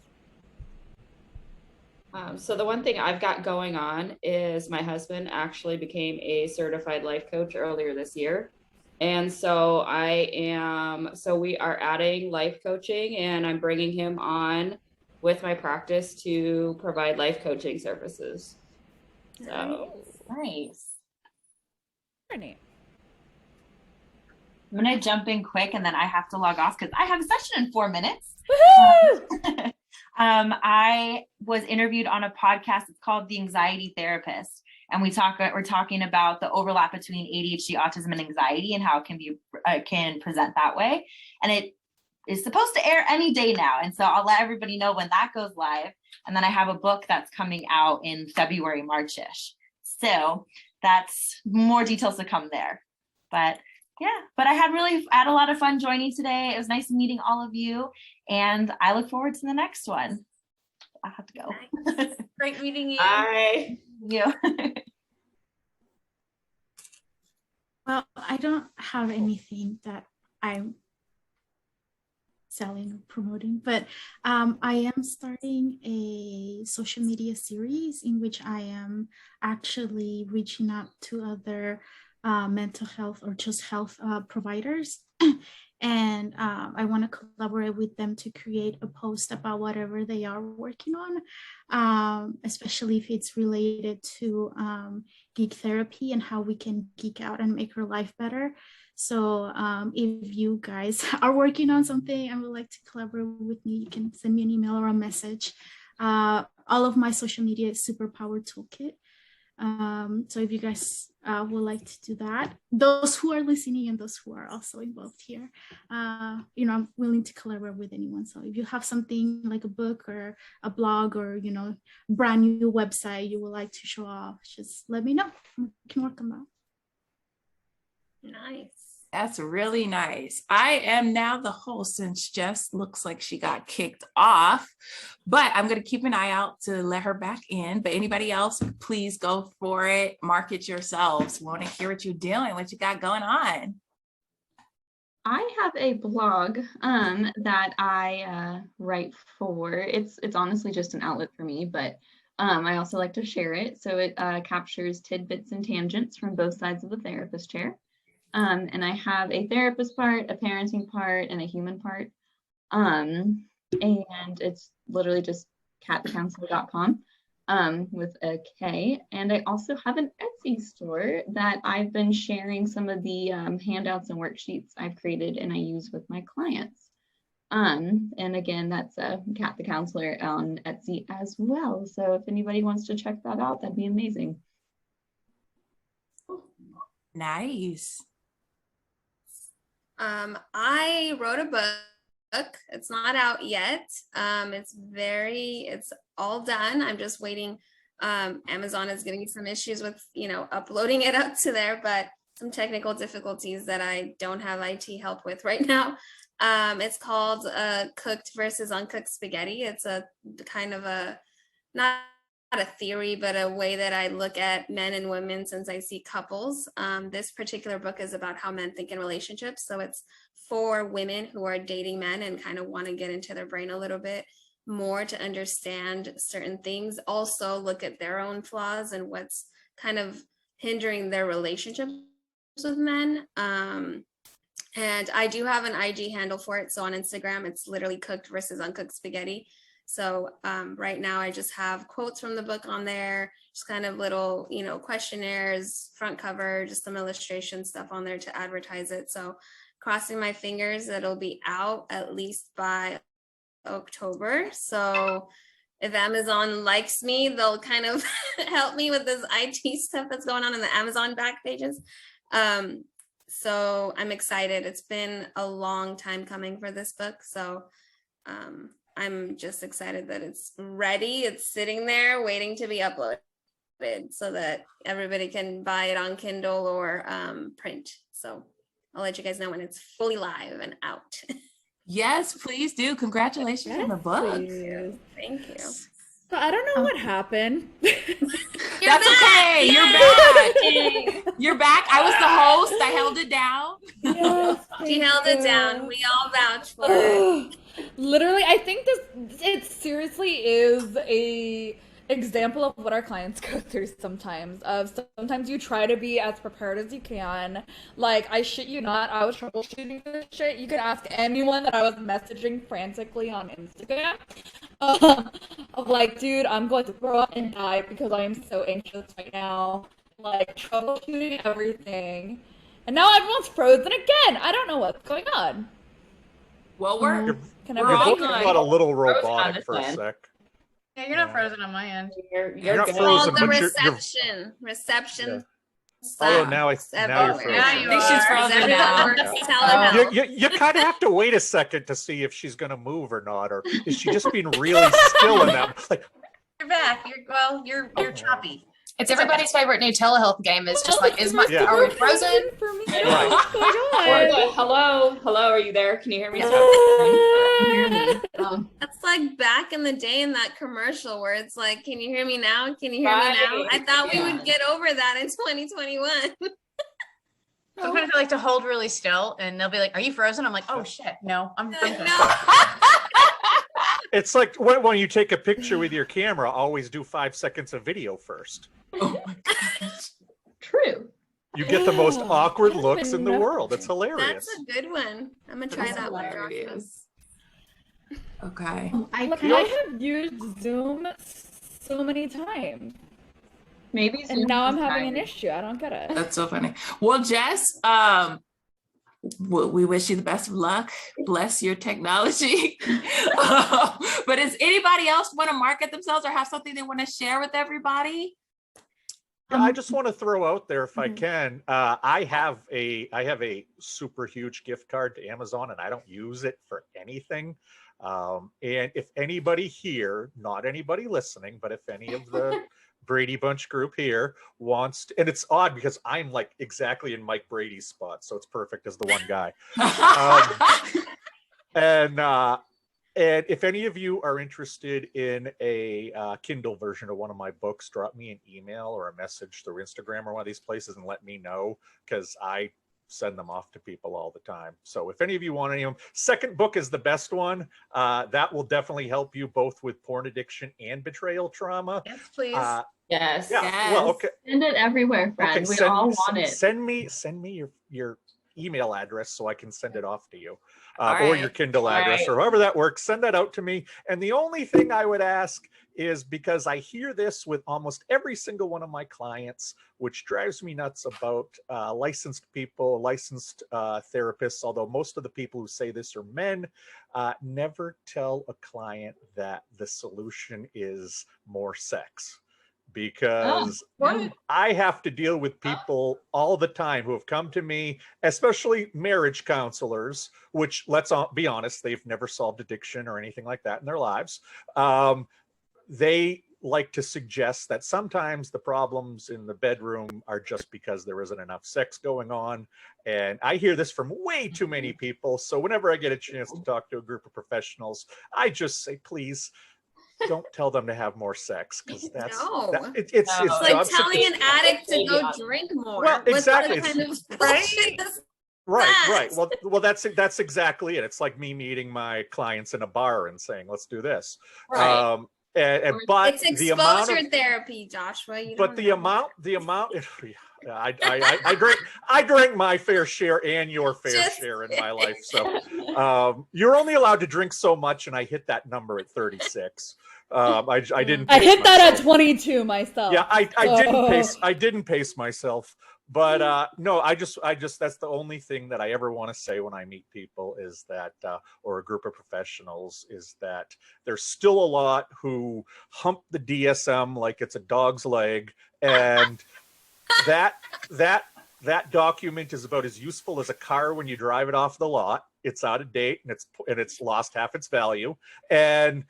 So the one thing I've got going on is my husband actually became a certified life coach earlier this year. And so we are adding life coaching, and I'm bringing him on with my practice to provide life coaching services. So Nice. Very neat. I'm gonna jump in quick and then I have to log off because I have a session in 4 minutes. Woohoo! I was interviewed on a podcast. It's called The Anxiety Therapist. And we're talking about the overlap between ADHD, autism, and anxiety and how it can present that way. And it is supposed to air any day now. And so I'll let everybody know when that goes live. And then I have a book that's coming out in February, March-ish. So that's more details to come there. But I had a lot of fun joining today. It was nice meeting all of you. And I look forward to the next one. I have to go. Nice. Great meeting you. Bye. Yeah. Well, I don't have anything that I'm selling or promoting, but I am starting a social media series in which I am actually reaching out to other mental health or just health providers. And I want to collaborate with them to create a post about whatever they are working on, especially if it's related to geek therapy and how we can geek out and make our life better. So if you guys are working on something and would like to collaborate with me, you can send me an email or a message. All of my social media is Superpower Toolkit. So if you guys would like to do that, those who are listening and those who are also involved here, I'm willing to collaborate with anyone. So if you have something like a book or a blog or, brand new website you would like to show off, just let me know. We can work on that. Nice. That's really nice. I am now the host since Jess looks like she got kicked off, but I'm going to keep an eye out to let her back in. But anybody else, please go for it. Market yourselves. Want to hear what you're doing, what you got going on. I have a blog that I write for. It's honestly just an outlet for me, but I also like to share it. So it captures tidbits and tangents from both sides of the therapist chair. And I have a therapist part, a parenting part, and a human part. And it's literally just catthecounselor.com with a K. And I also have an Etsy store that I've been sharing some of the handouts and worksheets I've created and I use with my clients. And again, that's Cat the Counselor on Etsy as well. So if anybody wants to check that out, that'd be amazing. Nice. I wrote a book. It's not out yet. It's all done. I'm just waiting. Amazon is giving me some issues with, uploading it up to there, but some technical difficulties that I don't have IT help with right now. It's called Cooked versus Uncooked Spaghetti. It's a kind of not a theory, but a way that I look at men and women since I see couples. This particular book is about how men think in relationships. So it's for women who are dating men and kind of want to get into their brain a little bit more to understand certain things. Also look at their own flaws and what's kind of hindering their relationships with men. And I do have an IG handle for it. So on Instagram, it's literally Cooked versus Uncooked Spaghetti. So right now I just have quotes from the book on there, just kind of little, questionnaires, front cover, just some illustration stuff on there to advertise it. So crossing my fingers, it'll be out at least by October. So if Amazon likes me, they'll kind of help me with this IT stuff that's going on in the Amazon back pages. So I'm excited. It's been a long time coming for this book. So I'm just excited that it's ready. It's sitting there waiting to be uploaded so that everybody can buy it on Kindle or print. So I'll let you guys know when it's fully live and out. Yes, please do. Congratulations on the book. Please. Thank you. So I don't know what happened. That's okay. You're back. You're back. I was the host. I held it down. Yes, She held it down. We all vouch for it. Literally, I think it seriously is a example of what our clients go through sometimes. Sometimes you try to be as prepared as you can. Like, I shit you not, I was troubleshooting this shit. You could ask anyone that I was messaging frantically on Instagram. Of like, dude, I'm going to throw up and die because I am so anxious right now. Like, troubleshooting everything. And now everyone's frozen again. I don't know what's going on. Well, we're all looking about a little robotic for a sec. Yeah, you're not frozen on my end. You're not good. frozen, The but reception. Oh, now you're frozen. Now I think she's frozen now. You kind of have to wait a second to see if she's going to move or not, or is she just being really still in that? Like, You're back. You're choppy. It's everybody's favorite new telehealth game. Is just like, Yeah. are we frozen? For me. Right. Hello, are you there? Can you hear me? That's like back in the day in that commercial where it's like, can you hear me now? Can you hear me now? I thought we would get over that in 2021. Sometimes I like to hold really still and they'll be like, are you frozen? I'm like, oh shit, no, I'm good. No. It's like when you take a picture with your camera, always do 5 seconds of video first. Oh my gosh. True. You get the most awkward looks in the world. It's hilarious. That's a good one. I'm gonna try that one. Hilarious. Okay. I have used Zoom so many times. Maybe And now I'm having an issue. I don't get it. That's so funny. Well, Jess, we wish you the best of luck. Bless your technology. But does anybody else want to market themselves or have something they want to share with everybody? I just want to throw out there, if I can, I have a super huge gift card to Amazon, and I don't use it for anything. And if anybody here, not anybody listening, but if any of the Brady Bunch group here wants to, and it's odd because I'm like exactly in Mike Brady's spot, so it's perfect as the one guy. And if any of you are interested in a Kindle version of one of my books, drop me an email or a message through Instagram or one of these places and let me know, because I send them off to people all the time. So if any of you want any of them, second book is the best one. That will definitely help you both with porn addiction and betrayal trauma. Yes, please. Yes. Yeah. Yes. Well, okay. Send it everywhere, friend. We all want it. Send me your email address so I can send it off to you, All or your right. Kindle address, or however that works. Send that out to me. And the only thing I would ask is, because I hear this with almost every single one of my clients, which drives me nuts about licensed people, licensed therapists, although most of the people who say this are men, never tell a client that the solution is more sex. Because I have to deal with people all the time who have come to me, especially marriage counselors, which, let's be honest, they've never solved addiction or anything like that in their lives. They like to suggest that sometimes the problems in the bedroom are just because there isn't enough sex going on. And I hear this from way too many people. So whenever I get a chance to talk to a group of professionals, I just say, please, don't tell them to have more sex, because that's it's like telling an addict to go drink more. Well, exactly. What kind of bullshit is right. Well, that's exactly it. It's like me meeting my clients in a bar and saying, "Let's do this." Right. But it's the amount exposure of therapy, Joshua. the amount. I drank my fair share and your fair share in my life. So you're only allowed to drink so much, and I hit that number at 36. I didn't. I hit that at 22 myself. Yeah, I didn't pace myself. But no, I just that's the only thing that I ever want to say when I meet people is that, or a group of professionals, is that there's still a lot who hump the DSM like it's a dog's leg, and that document is about as useful as a car when you drive it off the lot. It's out of date and it's lost half its value. And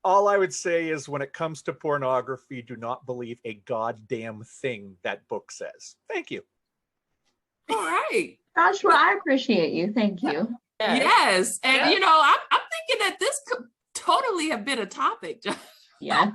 all I would say is, when it comes to pornography, do not believe a goddamn thing that book says. Thank you. All right. Joshua, I appreciate you. Thank you. Yes. And, I'm thinking that this could totally have been a topic. Yeah.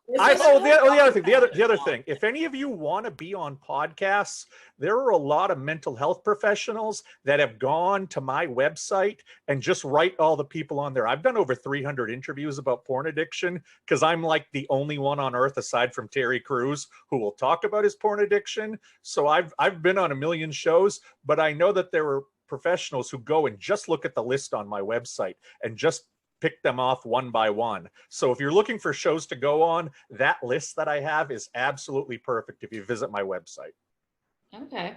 The other thing, if any of you want to be on podcasts, there are a lot of mental health professionals that have gone to my website and just write all the people on there. I've done over 300 interviews about porn addiction, because I'm like the only one on earth aside from Terry Crews who will talk about his porn addiction. So I've been on a million shows, but I know that there are professionals who go and just look at the list on my website and just pick them off one by one. So if you're looking for shows to go on, that list that I have is absolutely perfect if you visit my website. Okay.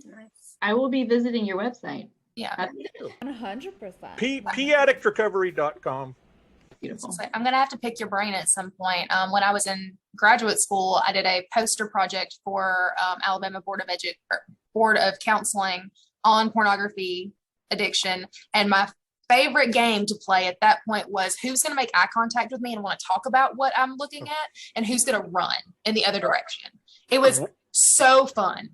Nice. I will be visiting your website. Yeah. 100%. paddictrecovery.com. Beautiful. So I'm going to have to pick your brain at some point. When I was in graduate school, I did a poster project for Alabama Board of Counseling on pornography addiction. And my favorite game to play at that point was who's going to make eye contact with me and want to talk about what I'm looking at, and who's going to run in the other direction. It was so fun.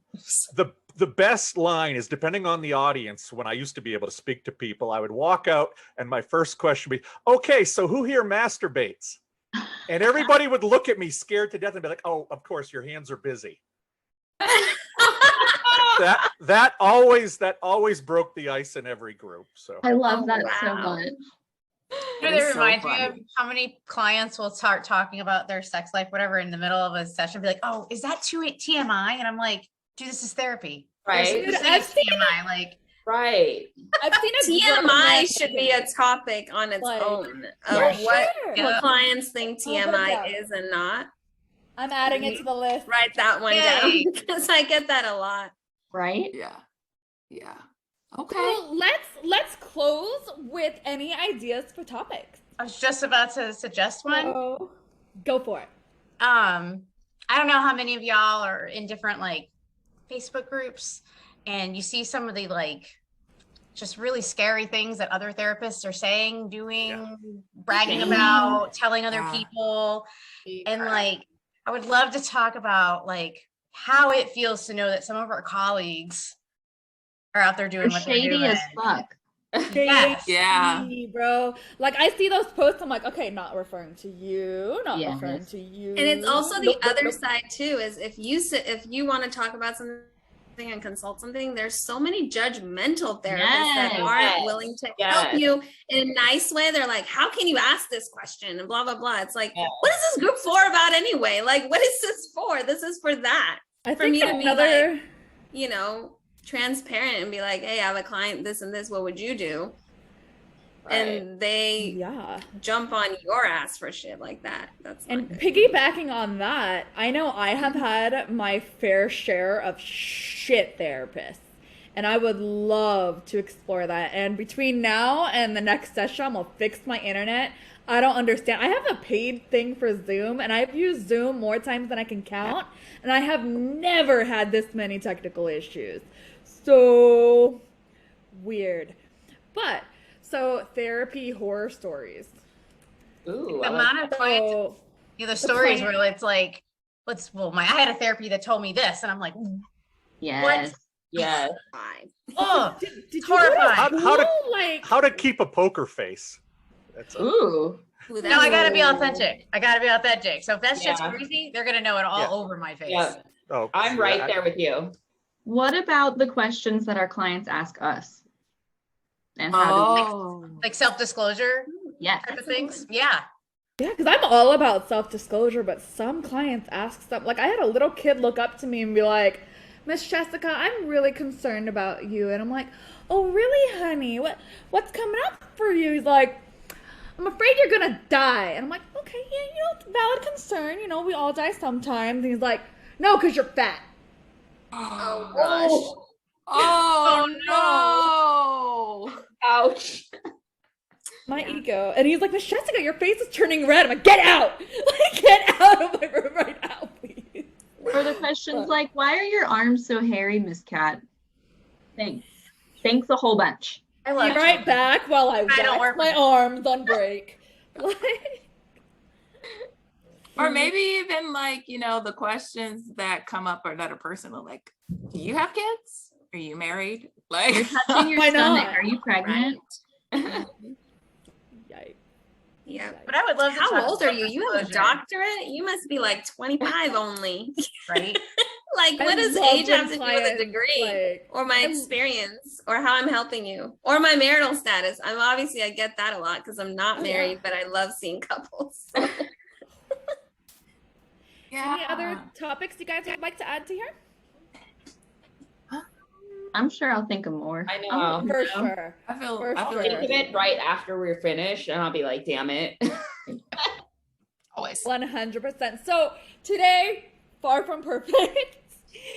The best line is, depending on the audience, when I used to be able to speak to people, I would walk out and my first question would be, okay, so who here masturbates? And everybody would look at me scared to death and be like, oh, of course, your hands are busy. that always broke the ice in every group. So I love that so much. It reminds me of how many clients will start talking about their sex life, whatever, in the middle of a session, be like, oh, is that too TMI? And I'm like, dude, this is therapy. Right. Dude, I've seen TMI, like, right. I've seen TMI should be a topic on its own of what clients think TMI is and not. I'm adding it to the list. Write that one down, because I get that a lot. Right? Yeah. Okay. So let's close with any ideas for topics. I was just about to suggest one. Go for it. I I don't know how many of y'all are in different like Facebook groups and you see some of the like just really scary things that other therapists are saying, doing, bragging about, telling other people. And like, I would love to talk about like how it feels to know that some of our colleagues are out there doing what they're doing. Shady as fuck. Yes. Yeah. Bro. Like I see those posts, I'm like, okay, not referring to you, not referring to you. And it's also the other side too, is if you want to talk about something and consult something, there's so many judgmental therapists that aren't willing to help you in a nice way. They're like, how can you ask this question and blah blah blah. It's like, what is this group for about anyway? Like, what is this for? This is for that. I for think me to be like, you know, transparent and be like, hey, I have a client, this and this, what would you do? And they jump on your ass for shit like that. That's and piggybacking on that, I know I have had my fair share of shit therapists, and I would love to explore that. And between now and the next session, I'm gonna fix my internet. I don't understand. I have a paid thing for Zoom, and I've used Zoom more times than I can count, and I have never had this many technical issues. So weird. But so therapy horror stories. Ooh, The amount of clients, the stories where it's like, I had a therapy that told me this, and I'm like, what? Yes. Oh, did horrifying. How to keep a poker face. That's Ooh. No, I gotta be authentic. So if that's just crazy, they're gonna know it all over my face. Yeah. Oh, I'm right there with you. What about the questions that our clients ask us? And how like self-disclosure type of things? Yeah, because I'm all about self-disclosure, but some clients ask stuff. Like I had a little kid look up to me and be like, Miss Jessica, I'm really concerned about you. And I'm like, oh, really, honey? What's coming up for you? He's like, I'm afraid you're gonna die. And I'm like, okay, yeah, it's a valid concern. You know, we all die sometimes. And he's like, no, because you're fat. Oh gosh. Oh no. Ouch. My ego. And he's like, Miss Jessica, your face is turning red. I'm like, get out! Like, get out of my room right now, please. For the questions like, why are your arms so hairy, Miss Cat? Thanks a whole bunch. I love Be right back while I wax my arms on break. Or maybe even like, you know, the questions that come up are that are personal, like, do you have kids? Are you married? Like, you're touching your stomach. Are you pregnant? Yikes. Yeah. But I would love to How old are you? You have a doctorate? You must be like 25 only. Right? Like, what does age have to do with a degree or my experience or how I'm helping you or my marital status? I get that a lot because I'm not married, but I love seeing couples. Any other topics you guys would like to add to here? I'm sure I'll think of more. I know. For sure. I feel Think of it right after we're finished, and I'll be like, damn it. always 100%. So today, far from perfect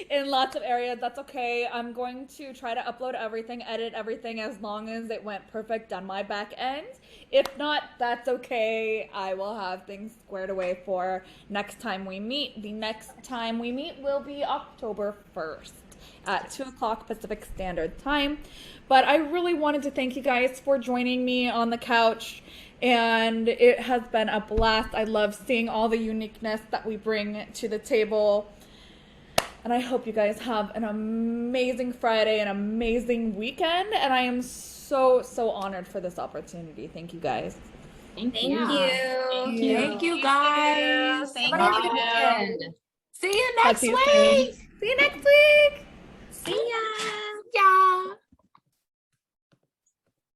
in lots of areas. That's okay. I'm going to try to upload everything, edit everything as long as it went perfect on my back end. If not, that's okay. I will have things squared away for next time we meet. The next time we meet will be October 1st. At 2 o'clock Pacific Standard Time. But I really wanted to thank you guys for joining me on the couch, and it has been a blast. I love seeing all the uniqueness that we bring to the table, and I hope you guys have an amazing Friday, an amazing weekend, and I am so honored for this opportunity. Thank you guys. Thank you. Thank you guys. Thank you. See you next week. See you next week. See ya.